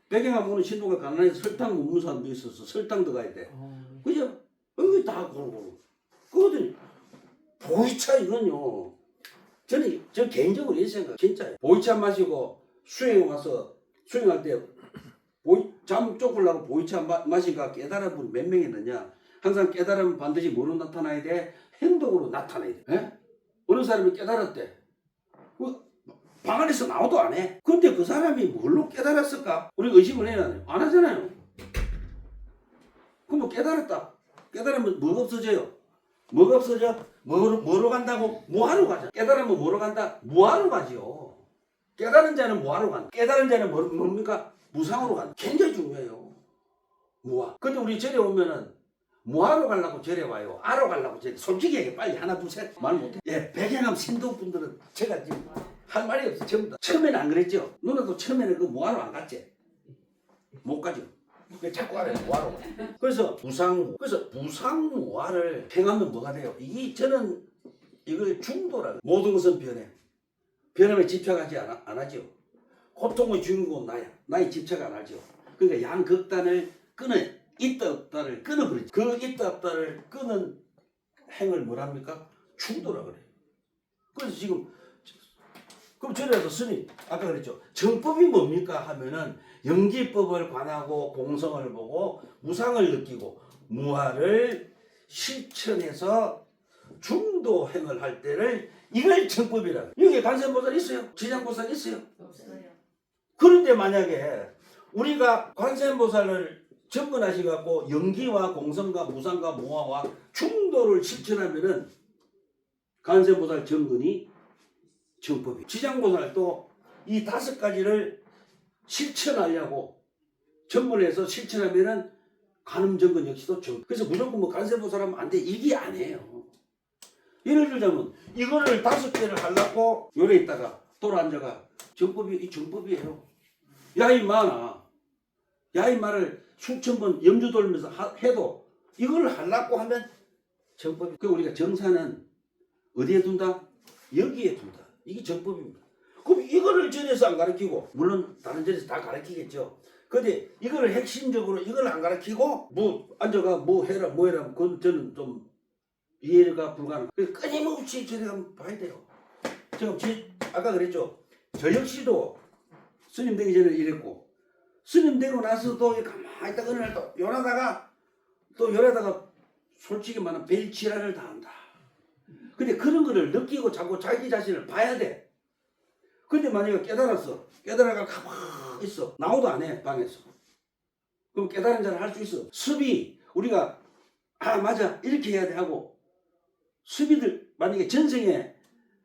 배경암 오는 신도가 가난해서 설탕 못 먹는 사람도 있어서 설탕 들어가야 돼. 그죠? 이거 다 고루. 그거든 보이차 이건요. 저 개인적으로 이 생각 진짜예요. 보이차 마시고 수행 와서 수행할 때 잠 쫓으려고 보이차 마시가 깨달은 분 몇 명 있느냐. 항상 깨달으면 반드시 뭐로 나타나야 돼? 행동으로 나타나야 돼. 에? 어느 사람이 깨달았대. 방 안에서 나오도 안 해. 근데 그 사람이 뭘로 깨달았을까? 우리가 의심을 해야 돼요. 안 하잖아요. 그럼 뭐 깨달았다. 깨달으면 뭐가 없어져요? 뭐가 없어져? 뭐로 간다고? 뭐하러 가자. 깨달으면 뭐로 간다? 뭐하러 가지요. 깨달은 자는 뭐하러 간다. 깨달은 자는 뭡니까? 무상으로 간다. 굉장히 중요해요. 무아. 근데 우리 절에 오면은 뭐하러 가려고 절에 와요? 알아 가려고 절에. 솔직히 얘기해. 빨리 하나 둘 셋 말 못해. 예, 백양암 신도분들은 제가 지금 할 말이 없어. 전부 다. 처음에는 안 그랬죠. 누나도 처음에는 그 뭐하러 안 갔지? 못 가죠. 왜 자꾸 하래 뭐하러 가? 그래서 무상무화를 행하면 뭐가 돼요? 저는 이걸 중도라. 모든 것은 변함에 집착하지 안 하죠. 고통의 주인공은 나야. 나에 집착 안 하죠. 그러니까 양극단을 있다 없다를 끊어버리죠. 그 있다 없다를 끊은 행을 뭐랍니까? 중도라 그래요. 그래서 지금 그럼 저래서 스님 아까 그랬죠. 정법이 뭡니까 하면은 영지법을 관하고 공성을 보고 무상을 느끼고 무아를 실천해서 중도행을 할 때를 이걸 정법이라. 여기 관세음보살 있어요? 지장보살 있어요? 없어요. 그런데 만약에 우리가 관세음보살을 접근하셔갖고 영기와 공성과 무상과 무아와 중도를 실천하면은 관세음보살 정근이 정법이. 지장보살도 이 5가지를 실천하려고 전문해서 실천하면은 간음정근 역시도 정. 그래서 무조건 뭐 관세음보살하면 안 돼. 이게 아니에요. 예를 들자면 이거를 5개를 하려고 요래 있다가 돌아앉아가 정법이 정법이에요. 야이 마나 야이 말을 수천 번 염주 돌면서 해도 이걸 하려고 하면 정법이. 그 우리가 정사는 어디에 둔다? 여기에 둔다. 이게 정법입니다. 그럼 이거를 전에서 안 가르치고, 물론 다른 전에서 다 가르치겠죠. 근데 이거를 핵심적으로 이걸 안 가르치고 뭐 앉아가 뭐 해라 뭐 해라, 그건 저는 좀 이해가 불가능. 끊임없이 저리 가면 봐야 돼요. 지금 아까 그랬죠. 저 역시도 스님 되기 전에 이랬고, 스님 되고 나서도 가만히 있다가 어느 날 또 요러다가 솔직히 말하면 벨치라를 다 한다. 근데 그런 거를 느끼고 자꾸 자기 자신을 봐야 돼. 근데 만약에 깨달아가 가만히 있어. 나오도 안 해, 방에서. 그럼 깨달은 자를 할 수 있어. 습이, 우리가, 맞아, 이렇게 해야 돼 하고, 습이들, 만약에 전생에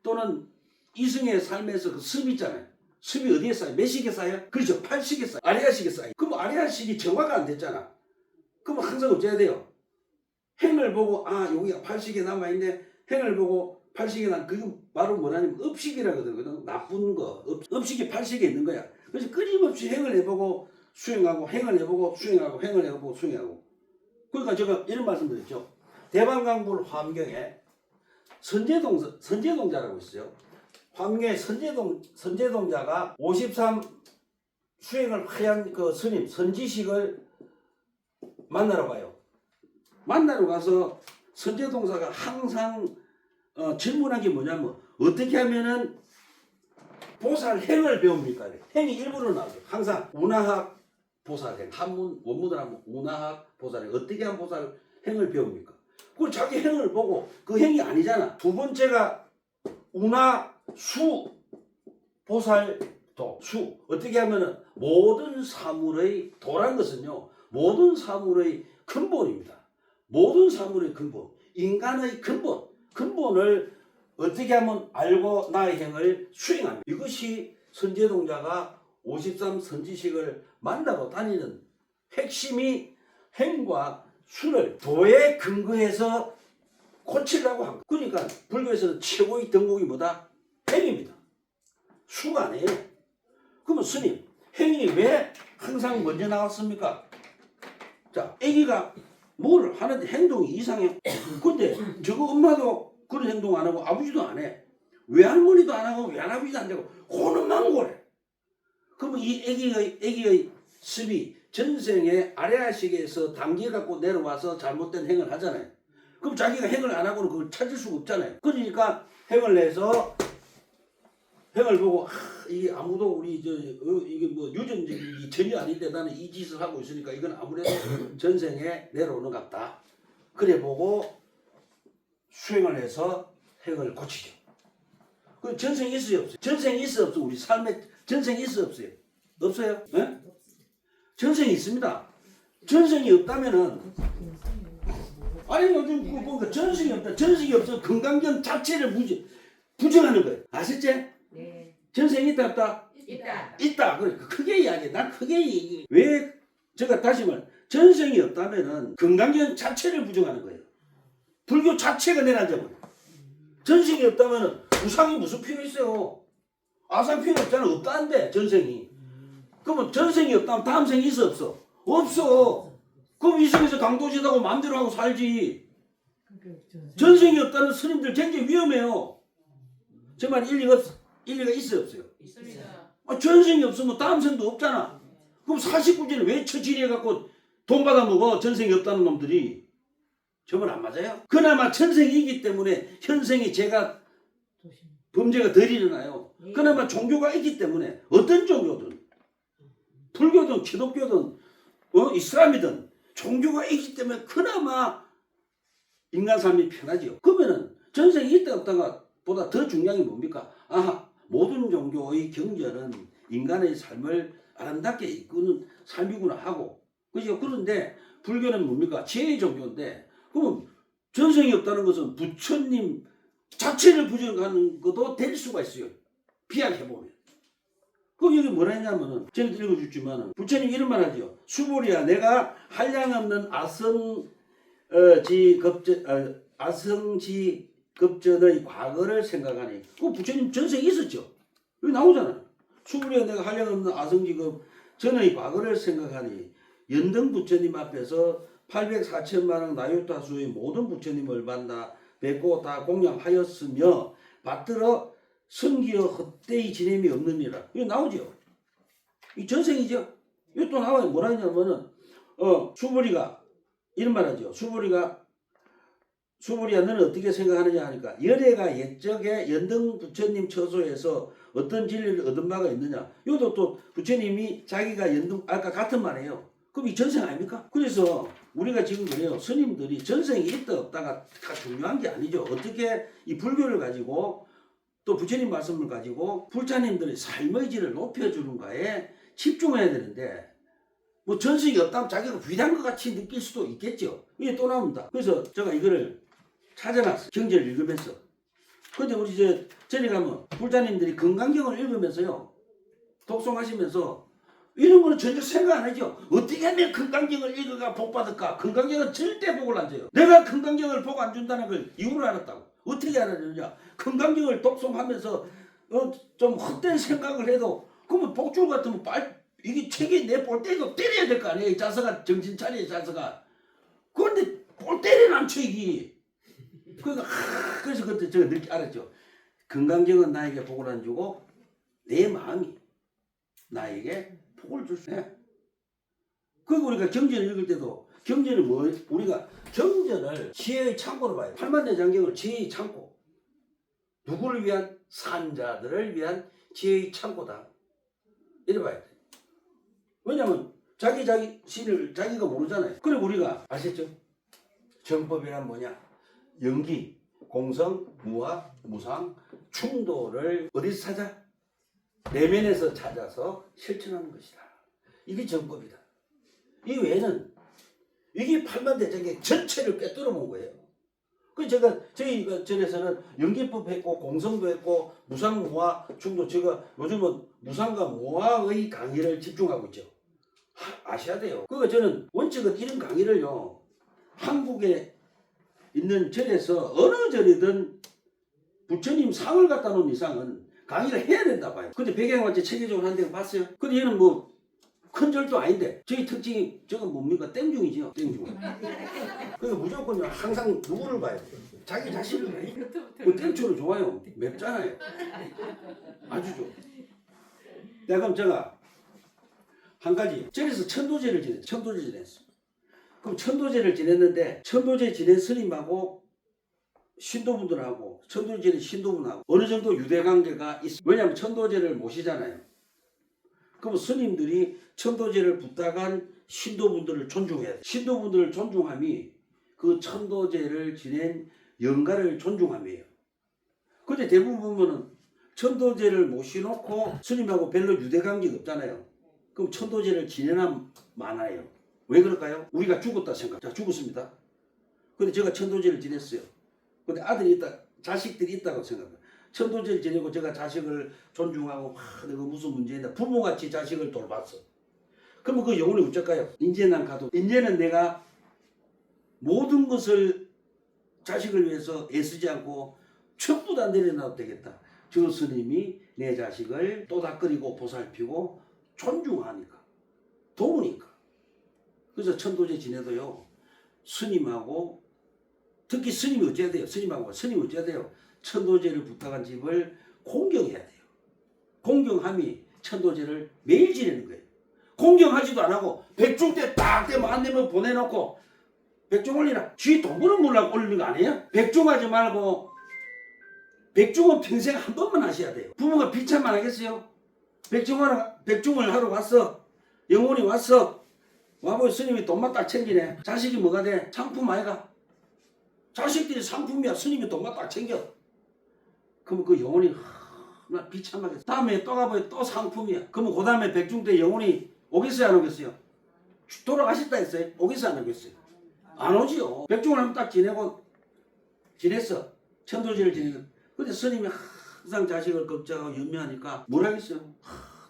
또는 이승의 삶에서 그 습이 있잖아요. 습이 어디에 쌓여? 몇 식에 쌓여? 그렇죠. 8식에 쌓여. 아리아식에 쌓여. 그럼 아리아식이 정화가 안 됐잖아. 그럼 항상 어째야 돼요? 행을 보고, 여기가 8식에 남아있네. 행을 보고 8식에 그게 바로 뭐냐면 업식이라거든. 나쁜 거. 업식이 8식에 있는 거야. 그래서 끊임없이 행을 해보고 수행하고, 행을 해보고 수행하고, 행을 해보고 수행하고. 그러니까 제가 이런 말씀 드렸죠. 대방강불 화엄경에 선제동자라고 있어요. 화엄경에 선제동자가 53 수행을 하얀 그 스님 선지식을 만나러 가요. 만나러 가서 선제동자가 항상 질문한 게 뭐냐면, 어떻게 하면은 보살 행을 배웁니까? 행이 일부러 나오죠. 항상 운하학 보살행, 한문 원문을 하면 운하학 보살행, 어떻게 하면 보살 행을 배웁니까? 그걸 자기 행을 보고, 그 행이 아니잖아. 두 번째가 운하 수 보살도, 수 어떻게 하면은 모든 사물의 도란 것은요, 모든 사물의 근본입니다. 모든 사물의 근본, 인간의 근본을 어떻게 하면 알고 나의 행을 수행합니다. 이것이 선제동자가 53 선지식을 만나고 다니는 핵심이 행과 수를 도에 근거해서 고치려고 한 거예요. 그러니까 불교에서는 최고의 덕목이 뭐다? 행입니다. 수가 아니에요. 그러면 스님, 행이 왜 항상 먼저 나왔습니까? 자, 애기가 뭘 하는데 행동이 이상해. 근데 저거 엄마도 그런 행동 안 하고 아버지도 안 해. 외할머니도 안 하고 외할아버지도 안 되고 고는만 고래. 그러면 이 애기의 습이 전생에 아래아식에서 단계 갖고 내려와서 잘못된 행을 하잖아요. 그럼 자기가 행을 안 하고는 그걸 찾을 수가 없잖아요. 그러니까 행을 내서 행을 보고, 이게 아무도 우리 이게 뭐 유전적인 게 전혀 아닌데 나는 이 짓을 하고 있으니까 이건 아무래도 전생에 내려오는 것 같다. 그래 보고 수행을 해서 행을 고치죠. 그 전생이 있어요, 없어요? 전생이 있어요, 없어요? 우리 삶에 전생이 있어요, 없어요? 없어요? 네? 전생이 있습니다. 전생이 없다면은, 아니 요즘 보니까 전생이 없다. 전생이 없어 건강견 자체를 부정하는 거예요. 아셨지? 네. 전생이 있다 없다? 있다. 그래 크게 이야기해. 난 크게 얘기해. 왜 제가 다시 말, 전생이 없다면은 건강견 자체를 부정하는 거예요. 불교 자체가 내란자고. 전생이 없다면은 우상이 무슨 필요 있어요? 아상 필요 없잖아. 없다는데 전생이. 그러면 전생이 없다면 다음 생이 있어 없어? 없어. 그럼 이 생에서 강도지다고 마음대로 하고 살지. 전생이 없다는 스님들 굉장히 위험해요. 정말 일리가 있어요 없어요? 있습니다. 전생이 없으면 다음 생도 없잖아. 그럼 49제를 왜 처질해갖고 돈 받아먹어? 전생이 없다는 놈들이. 저건 안 맞아요? 그나마 천생이기 때문에 현생이 제가 범죄가 덜 일어나요. 그나마 종교가 있기 때문에, 어떤 종교든 불교든 기독교든 이슬람이든 종교가 있기 때문에 그나마 인간 삶이 편하지요. 그러면은 전생이 있다 없다가 보다 더 중요한 게 뭡니까? 모든 종교의 경전은 인간의 삶을 아름답게 이끄는 삶이구나 하고, 그죠? 그런데 불교는 뭡니까? 지혜의 종교인데, 그럼 전생이 없다는 것은 부처님 자체를 부정하는 것도 될 수가 있어요. 비약해보면. 그럼 여기 뭐라 했냐면은, 저는 읽어줬지만은, 부처님 이런 말 하죠. 수보리야, 내가 한량없는 아성지 급전의 과거를 생각하니. 그 부처님 전생이 있었죠. 여기 나오잖아요. 수보리야, 내가 한량없는 아성지 급전의 과거를 생각하니, 연등 부처님 앞에서 804천만 원 나유타수의 모든 부처님을 만나 뵙고 다 공양하였으며 받들어 성기여 헛되이 지냄이 없느니라. 이거 나오죠. 이 전생이죠. 이거 또 나와요. 뭐라 하냐면은 수보리가 이런 말 하죠. 수보리야 너는 어떻게 생각하느냐 하니까 열애가 옛적에 연등 부처님 처소에서 어떤 진리를 얻은 바가 있느냐. 이것도 또 부처님이 자기가 연등 아까 같은 말이에요. 그럼 이 전생 아닙니까? 그래서 우리가 지금 그래요. 스님들이 전생이 있다 없다가 중요한 게 아니죠. 어떻게 이 불교를 가지고 또 부처님 말씀을 가지고 불자님들의 삶의 질을 높여주는가에 집중해야 되는데 뭐 전생이 없다면 자기가 위대한 것 같이 느낄 수도 있겠죠. 이게 또 나옵니다. 그래서 제가 이거를 찾아놨어요. 경제를 읽으면서. 근데 우리 저리 가면 불자님들이 건강경을 읽으면서요. 독송하시면서 이런 거는 전혀 생각 안 하죠. 어떻게 하면 건강경을 읽어가 복 받을까? 건강경은 절대 복을 안 줘요. 내가 건강경을 복 안 준다는 걸 이유를 알았다고. 어떻게 알았느냐? 건강경을 독송하면서 좀 헛된 생각을 해도 그러면 복줄 같으면 이게 책이 내 볼 때도 때려야 될 거 아니에요. 이 자서가 정신 차려 이 자서가. 그런데 볼 때리는 책이. 그러니까 그래서 그때 제가 늦게 알았죠. 건강경은 나에게 복을 안 주고 내 마음이 나에게 복을 줄 수 있어요. 그리고 우리가 경전을 읽을 때도 경전은 뭐 우리가 경전을 지혜의 창고로 봐요. 팔만대장경을 지혜의 창고. 누구를 위한? 산자들을 위한 지혜의 창고다. 이래 봐야 돼. 왜냐면 자기 신을 자기가 모르잖아요. 그리고 우리가 아셨죠? 정법이란 뭐냐? 연기, 공성, 무화, 무상, 충도를 어디서 찾아? 내면에서 찾아서 실천하는 것이다. 이게 정법이다. 이 외에는 이게 팔만대장경 전체를 꿰뚫어 본 거예요. 그래서 저희가 전에서는 연기법 했고 공성도 했고 무상, 무화, 충도 제가 요즘은 무상과 무화의 강의를 집중하고 있죠. 아셔야 돼요. 그러니까 저는 원칙은 이런 강의를요. 한국에 있는 절에서 어느 절이든 부처님 상을 갖다 놓은 이상은 강의를 해야 된다 봐요. 근데 백양화제 체계적으로 한 데 봤어요? 근데 얘는 뭐 큰 절도 아닌데 저희 특징이 저건 뭡니까? 땡중이죠. 땡중. 그러니까 무조건 항상 누구를 봐요? 자기 자신을 봐요. 그 땡초를 좋아요. 맵잖아요. 아주 좋아. 내가 그럼 제가 한 가지 절에서 천도제를 지냈어요. 천도제 지냈어. 그럼 천도제를 지냈는데 천도제 지낸 스님하고 신도분들하고 천도제 지낸 신도분하고 어느 정도 유대관계가 있어요. 왜냐하면 천도제를 모시잖아요. 그럼 스님들이 천도제를 부탁한 신도분들을 존중해야 돼. 신도분들을 존중함이 그 천도제를 지낸 영가를 존중함이에요. 근데 대부분 보면은 천도제를 모셔놓고 스님하고 별로 유대관계가 없잖아요. 그럼 천도제를 지내나 많아요. 왜 그럴까요? 우리가 죽었다 생각. 자, 죽었습니다. 근데 제가 천도제를 지냈어요. 근데 아들이 있다, 자식들이 있다고 생각해요. 천도제를 지내고 제가 자식을 존중하고 내가 무슨 문제인데 부모같이 자식을 돌봤어. 그러면 그 영혼이 어쩔까요? 이제 난 가도 이제는 내가 모든 것을 자식을 위해서 애쓰지 않고 전부 다 내려놔도 되겠다. 저 스님이 내 자식을 또닥거리고 보살피고 존중하니까 도우니까. 그래서 천도제 지내도요. 스님하고 특히 스님이 어째야 돼요? 스님이 어째야 돼요? 천도제를 부탁한 집을 공경해야 돼요. 공경함이 천도제를 매일 지내는 거예요. 공경하지도 안 하고 백중 때 딱 되면 안 되면 보내놓고 백중 올리라. 쥐 동그란 물라고 올리는 거 아니에요? 백중하지 말고 백중은 평생 한 번만 하셔야 돼요. 부모가 비참만 하겠어요? 백중을 하러 왔어. 영혼이 왔어. 와보니 스님이 돈만 딱 챙기네. 자식이 뭐가 돼? 상품 아이가? 자식들이 상품이야. 스님이 돈만 딱 챙겨. 그러면 그 영혼이 나 비참하겠어. 다음에 또 가보니 또 상품이야. 그러면 그 다음에 백중 때 영혼이 오겠어요? 안 오겠어요? 돌아가셨다 했어요? 오겠어요? 안 오겠어요? 안 오지요. 백중을 한번 딱 지냈어. 천도제를 지내고. 근데 스님이 항상 자식을 걱정하고 연명하니까 뭘 하겠어요?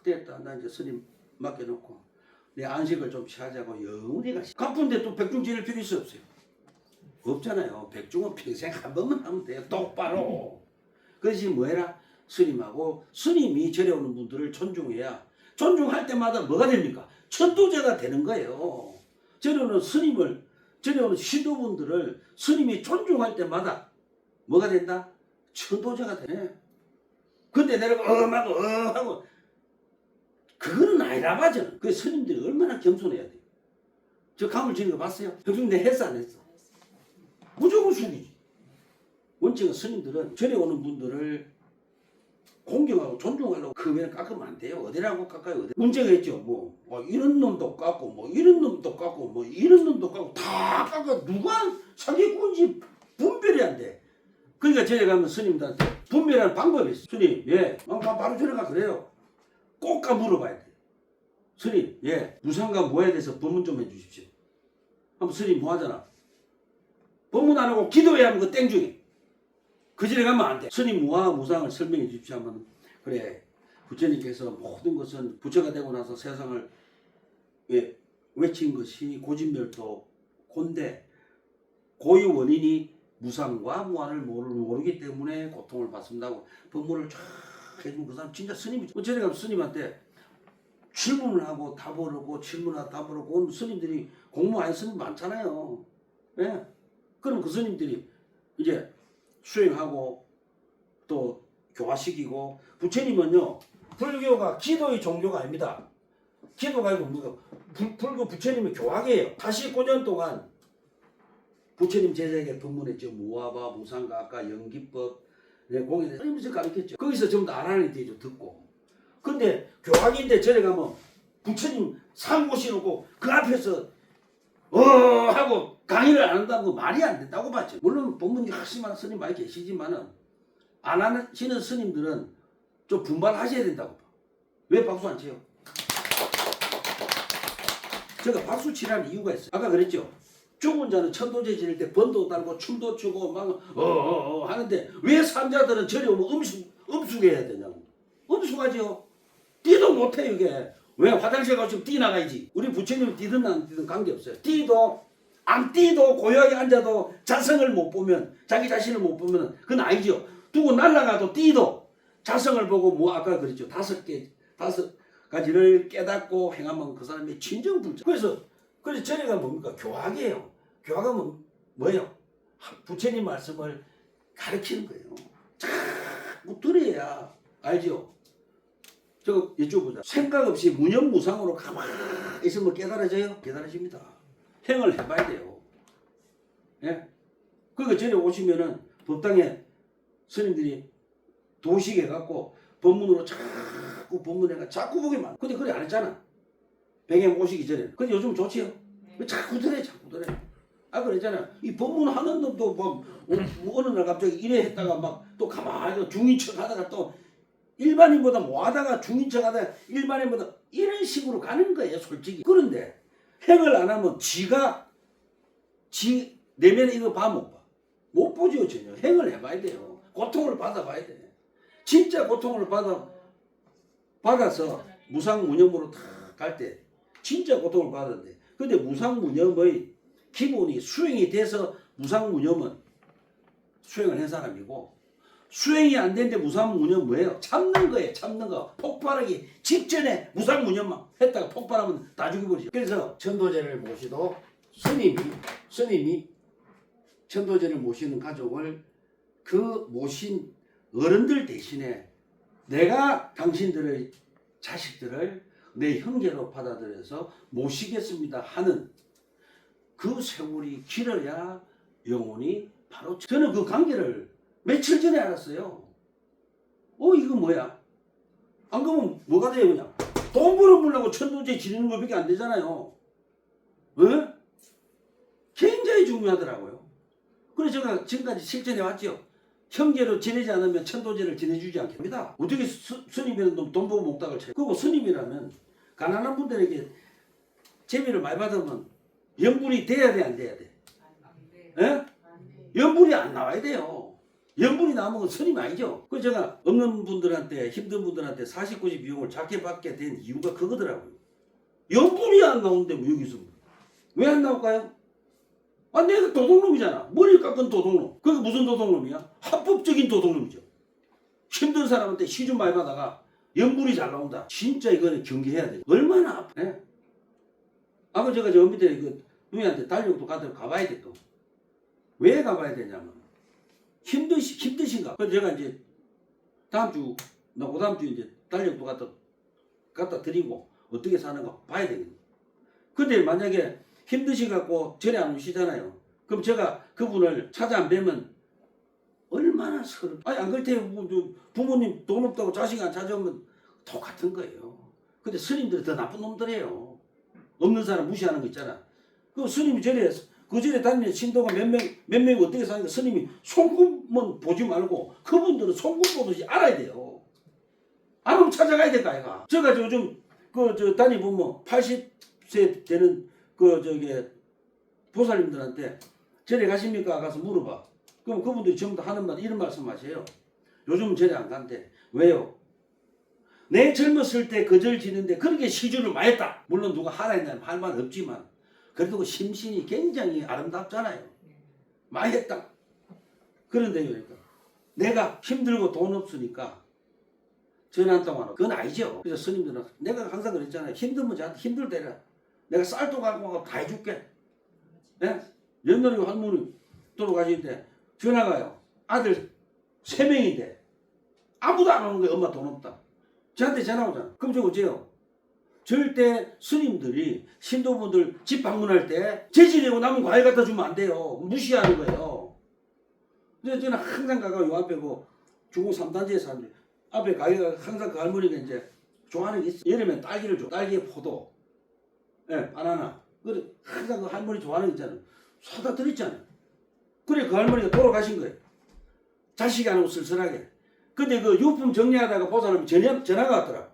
됐다. 나 이제 스님 맡겨놓고 내 안식을 좀 취하자고 영원히 가시. 가쁜데 또 백중 지낼 필요 있어요? 없어요? 없잖아요. 백중은 평생 한 번만 하면 돼요. 똑바로. 그것이 뭐해라? 스님하고 스님이 절에 오는 분들을 존중해야 존중할 때마다 뭐가 됩니까? 천도제가 되는 거예요. 절에 오는 스님을 전에 오는 신도분들을 스님이 존중할 때마다 뭐가 된다? 천도제가 돼. 근데 내가 하고 그거는 아니라 맞아. 그 스님들이 얼마나 겸손해야 돼. 저 감을 지는 거 봤어요? 형님 내 했어 안 했어? 무조건 숙이지. 원칙은 스님들은 전에 오는 분들을 공경하고 존중하려고 그 외에 깎으면 안 돼요. 어디라고 깎아요? 어디? 문제가 있죠. 뭐 이런 놈도 깎고 뭐 이런 놈도 깎고 뭐 이런 놈도 깎고 다 깎아. 누가 사기꾼인지 분별이 안 돼. 그러니까 저희 가면 스님들한테 분별하는 방법이 있어. 스님, 예, 바로 저리 가 그래요. 꼭 가 물어봐야 돼. 스님, 예, 무상과 무에 대해서 법문 좀 해주십시오. 한번 스님 뭐 하잖아. 법문 안 하고 기도해야 하면 그 땡중이. 그 집에 가면 안 돼. 스님 무와 무상을 설명해 주십시오 하면 그래. 부처님께서 모든 것은 부처가 되고 나서 세상을 외친 것이 고진멸도 곤대 고의 원인이 무상과 무한을 모르기 때문에 고통을 받습니다고 법문을 쫙 해주면 그 사람 진짜 스님이죠. 어쩌다 가면 스님한테 질문을 하고 답을 하고 질문하고 답을 하고 스님들이 공부 안 스님 많잖아요. 예? 그럼 그 스님들이 이제 수행하고 또 교화시키고 부처님은요 불교가 기도의 종교가 아닙니다. 기도가 아니고 뭐가 불교 부처님의 교학이에요. 89년 동안 부처님 제자에게 법문했죠. 무화바, 무상가, 아까 연기법, 공에 대해서 가르쳤죠. 거기서 전부 다 알아내야 되죠. 듣고. 근데 교학인데 저래 가면 부처님 상고시 놓고 그 앞에서 하고 강의를 안 한다고 말이 안 된다고 봤죠. 물론 법문이 하시는 스님 많이 계시지만은 안 하시는 스님들은 좀 분발하셔야 된다고 봐. 왜 박수 안 쳐요? 제가 박수 치라는 이유가 있어요. 아까 그랬죠. 죽은 자는 천도제 지낼 때 번도 달고 춤도 추고 막 하는데 왜 산자들은 저리 오면 음숙해야 되냐고. 음숙하죠. 뛰도 못해 이게. 왜 화장실 가서 뛰 나가야지. 우리 부처님은 뛰든 안 뛰든 관계없어요. 뛰도 안 뛰도 고요하게 앉아도 자성을 못 보면 자기 자신을 못 보면 그건 아니죠. 두고 날아가도 뛰도 자성을 보고 뭐 아까 그랬죠. 다섯 가지를 깨닫고 행하면 그 사람이 진정불자. 그래서 저래가 뭡니까? 교학이에요. 교학은 뭐예요? 부처님 말씀을 가르치는 거예요. 자꾸 들어야 알죠? 저거 여쭤보자. 생각 없이 무념무상으로 가만히 있으면 깨달아져요? 깨달아집니다. 행을 해봐야 돼요. 예? 그러니까 전에 오시면은 법당에 스님들이 도식해갖고 법문으로 자꾸 법문해가 자꾸 보게 많아. 근데 그래 안 했잖아. 백양 오시기 전에. 근데 요즘 좋지요? 자꾸 들어. 아 그랬잖아. 이 법문 하는 놈도 뭐 어느 날 갑자기 이래 했다가 막 또 가만히 중인 척 하다가 또 일반인보다 뭐 하다가 중인 척 하다가 일반인보다 이런 식으로 가는 거예요 솔직히. 그런데 행을 안 하면 지 내면에 이거 못 봐. 못 보죠 전혀. 행을 해봐야 돼요. 고통을 받아봐야 돼. 진짜 고통을 받아서 무상무념으로 다 갈 때 진짜 고통을 받았는데 근데 무상무념의 기본이 수행이 돼서 무상무념은 수행을 한 사람이고 수행이 안 되는데 무상무념 뭐예요? 참는 거예요. 참는 거. 폭발하기 직전에 무상무념만 했다가 폭발하면 다 죽여버리죠. 그래서 천도제를 모시도 스님이 천도제를 모시는 가족을 그 모신 어른들 대신에 내가 당신들의 자식들을 내 형제로 받아들여서 모시겠습니다 하는 그 세월이 길어야 영혼이 바로 저는 그 관계를 며칠 전에 알았어요. 이거 뭐야? 안 그러면 뭐가 돼요 그냥? 돈 벌어보려고 천도제 지내는 것밖에 안 되잖아요. 왜? 굉장히 중요하더라고요. 그래서 제가 지금까지 실천해 왔죠. 형제로 지내지 않으면 천도제를 지내주지 않습니다. 어떻게 스님이라는 놈 돈 보고 목닥을 쳐요. 그리고 스님이라면 가난한 분들에게 재미를 많이 받으면 연분이 돼야 돼 안 돼야 돼? 예? 연분이 안 나와야 돼요. 연분이 나오면 스님 아니죠. 그래서 제가 없는 분들한테 힘든 분들한테 49지 비용을 작게 받게 된 이유가 그거더라고요. 연분이 안 나오는데 뭐 여기서 왜 안 나올까요? 내가 도둑놈이잖아. 머리를 깎은 도둑놈. 그게 무슨 도둑놈이야? 합법적인 도둑놈이죠. 힘든 사람한테 시중 많이 받아가 연분이 잘 나온다. 진짜 이거는 경계해야 돼. 얼마나 아파. 예? 아까 제가 저 밑에 누이한테 달력도 가봐야 돼 또. 왜 가봐야 되냐면 힘드신가. 그래서 제가 이제 다음 주, 나 그다음 주 이제 달력도 갖다 드리고 어떻게 사는가 봐야 되겠네. 근데 만약에 힘드시갖고 절에 안 오시잖아요. 그럼 제가 그분을 찾아 안 뵈면 얼마나 아니 안 그렇대요. 부모님 돈 없다고 자식 안 찾아오면 똑같은 거예요. 근데 스님들이 더 나쁜 놈들이에요. 없는 사람 무시하는 거 있잖아. 그 스님이 그 절에 다니는 신도가 몇 명이 어떻게 사니까 스님이 손금은 보지 말고 그분들은 손금 보듯이 알아야 돼요. 알면 찾아가야 될거 아이가. 제가 요즘 다니보면 80세 되는 보살님들한테 절에 가십니까? 가서 물어봐. 그럼 그분들이 전부 다 하는 말 이런 말씀 하세요. 요즘은 절에 안 간대. 왜요? 내 젊었을 때 그 절 지는데 그렇게 시주를 많이 했다. 물론 누가 하라 했냐면 할 말 없지만 그래도 그 심신이 굉장히 아름답잖아요. 많이 했다. 그런데요, 그러니까 내가 힘들고 돈 없으니까 전 한 동안 그건 아니죠. 그래서 스님들은 내가 항상 그랬잖아요. 힘들면 저한테 힘들 때라 내가 쌀도 갖고 가고 다 해줄게. 네? 옛날에 할머니 돌아가시는데 전화가요. 아들 3명인데 아무도 안 오는 거예요. 엄마 돈 없다. 저한테 전화 오잖아. 그럼 저 어째요? 절대 스님들이 신도분들 집 방문할 때 재질이고 남은 과일 갖다 주면 안 돼요. 무시하는 거예요. 그래서 저는 항상 가가 요 앞에 중국 3단지에 사는데 앞에 가기가 항상 그 할머니가 이제 좋아하는 게 있어. 여름엔 딸기를 줘. 딸기에 포도, 바나나. 그래 항상 그 할머니 좋아하는 게 있잖아요. 사다 드렸잖아요. 그래 그 할머니가 돌아가신 거예요. 자식이 안 오고 쓸쓸하게. 근데 그 유품 정리하다가 보살님이 전화가 왔더라.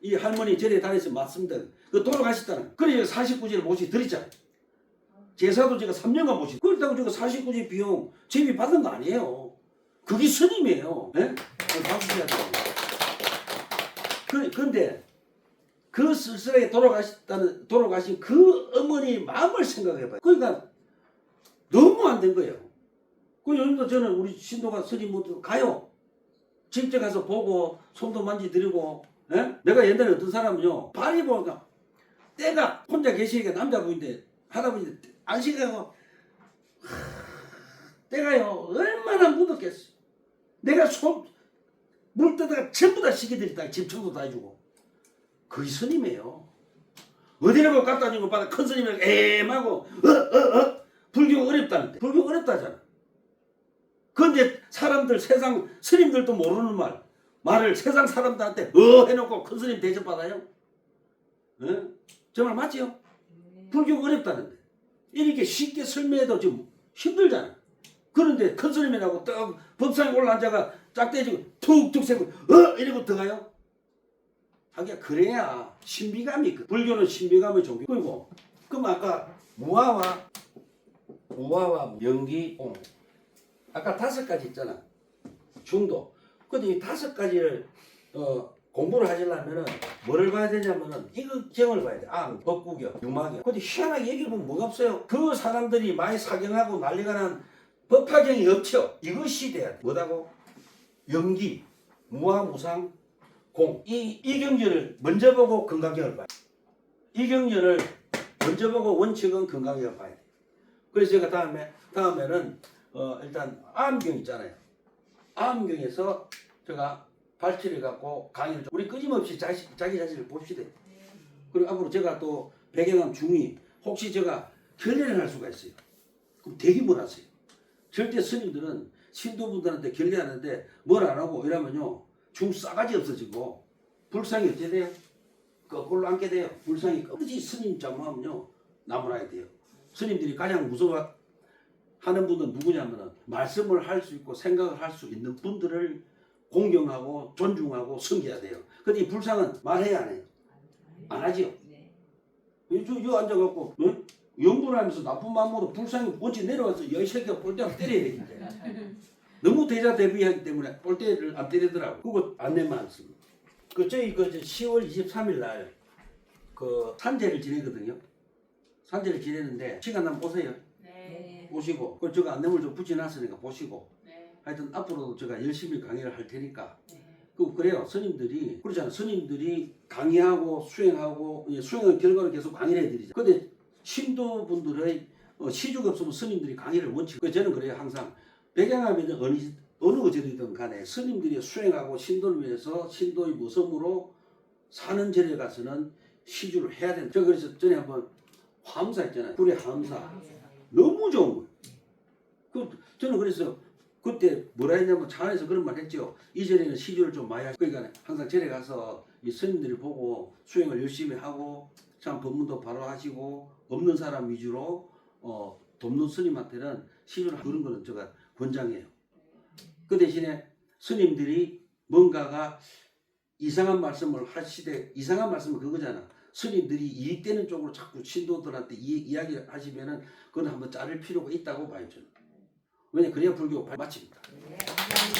이 할머니 절에 다녀서 맞습니다. 그 돌아가셨다는. 그래 49제를 모시 드렸잖아요. 제사도 제가 3년간 모시. 그렇다고 제가 49제 비용 제비 받은 거 아니에요. 그게 스님이에요. 예? 박수 쳐야 돼요. 근데 그 쓸쓸하게 돌아가신 그 어머니 마음을 생각해봐요. 그러니까 너무 안 된 거예요. 그 요즘도 저는 우리 신도가 스님 모두 가요. 직접 가서 보고 손도 만지드리고. 예? 내가 옛날에 어떤 사람은요 발이 보니까 때가 혼자 계시니까 남자분인데 할아버지인데 안식하고 때가요 얼마나 묻었겠어. 내가 물 뜨다가 전부 다 시켜드렸다. 집 청소 다 해주고. 그게 스님이에요. 어디라고 갖다 준 거 받아 큰 스님이랑 애매하고 불교 어렵다는데. 불교 어렵다잖아. 그런데 사람들 세상 스님들도 모르는 말을 세상 사람들한테 해놓고 큰 스님 대접받아요? 정말 맞지요? 불교가 어렵다는데 이렇게 쉽게 설명해도 좀 힘들잖아. 그런데 큰 스님이라고 딱 법상에 올라앉아가 짝대지고 툭툭 세고 이러고 들어가요? 하기야 그래야 신비감이 있거든. 불교는 신비감의 종교. 그리고 그럼 아까 무아와 연기, 아까 5가지 있잖아. 중도. 근데 이 5가지를 공부를 하시려면은 뭐를 봐야 되냐면은 이거 경을 봐야 돼. 법구경, 유마경. 근데 희한하게 얘기해보면 뭐가 없어요. 그 사람들이 많이 사경하고 난리가 난 법화경이 없죠. 이것이 돼야 돼. 뭐다고? 연기, 무아, 무상, 공. 이 경전을 먼저 보고 건강경을 봐야 돼. 이 경전을 먼저 보고 원칙은 건강경을 봐야 돼. 그래서 제가 다음에는 일단 암경 있잖아요. 암경에서 제가 발치를 갖고 강의를 우리 끊임없이 자기 자신을 봅시다. 그리고 앞으로 제가 또 배경암 중이 혹시 제가 결례를 할 수가 있어요. 그럼 되게 뭘 하세요. 절대 스님들은 신도분들한테 결례하는데 뭘 안 하고 이러면요 중 싸가지 없어지고 불상이 어떻게 돼요? 거꾸로 앉게 돼요. 불상이 끝까지 스님 장모하면요 나무라야 돼요. 스님들이 가장 무서워하는 분은 누구냐면은 말씀을 할 수 있고 생각을 할 수 있는 분들을 공경하고 존중하고 섬겨야 돼요. 근데 이 불상은 말해야 안 해요? 안 하지요? 저 앉아갖고 연구를 하면서 나쁜 마음으로 불상이 원체 내려와서 여 새끼가 볼때를 때려야 되겠다. 너무 대자대비하기 때문에 볼때를 안 때리더라고. 그거 안내만 안 씁니다. 저희 10월 23일 날 산제를 지내거든요. 산제를 지내는데 시간 나면 오세요. 네. 오시고 그리고 제가 안내물 좀 붙여놨으니까 보시고 하여튼 앞으로도 제가 열심히 강의를 할 테니까 그래요. 스님들이 그렇잖아요. 스님들이 강의하고 수행하고 수행의 결과를 계속 강의를 해드리죠. 근데 신도분들의 시주가 없으면 스님들이 강의를 원치. 저는 그래요 항상 백양하면 어느 거제도든 간에 스님들이 수행하고 신도를 위해서 신도의 모섬으로 사는 절에 가서는 시주를 해야 된다. 저 그래서 전에 한번 화엄사 있잖아요. 불의 화엄사 너무 좋은 거예요. 저는 그래서 그때 뭐라 했냐면 차 안에서 그런 말 했죠. 이전에는 시주를 좀 많이 하시고 그러니까 항상 절에 가서 이 스님들이 보고 수행을 열심히 하고 참 법문도 바로 하시고 없는 사람 위주로 돕는 스님한테는 시주를 그런 거는 제가 권장해요. 그 대신에 스님들이 뭔가가 이상한 말씀을 하시되 이상한 말씀은 그거잖아. 스님들이 이익되는 쪽으로 자꾸 신도들한테 이야기를 하시면은 그건 한번 자를 필요가 있다고 봐요 저는. 왜냐 그래야 불교 마칩니다. 네, 감사합니다.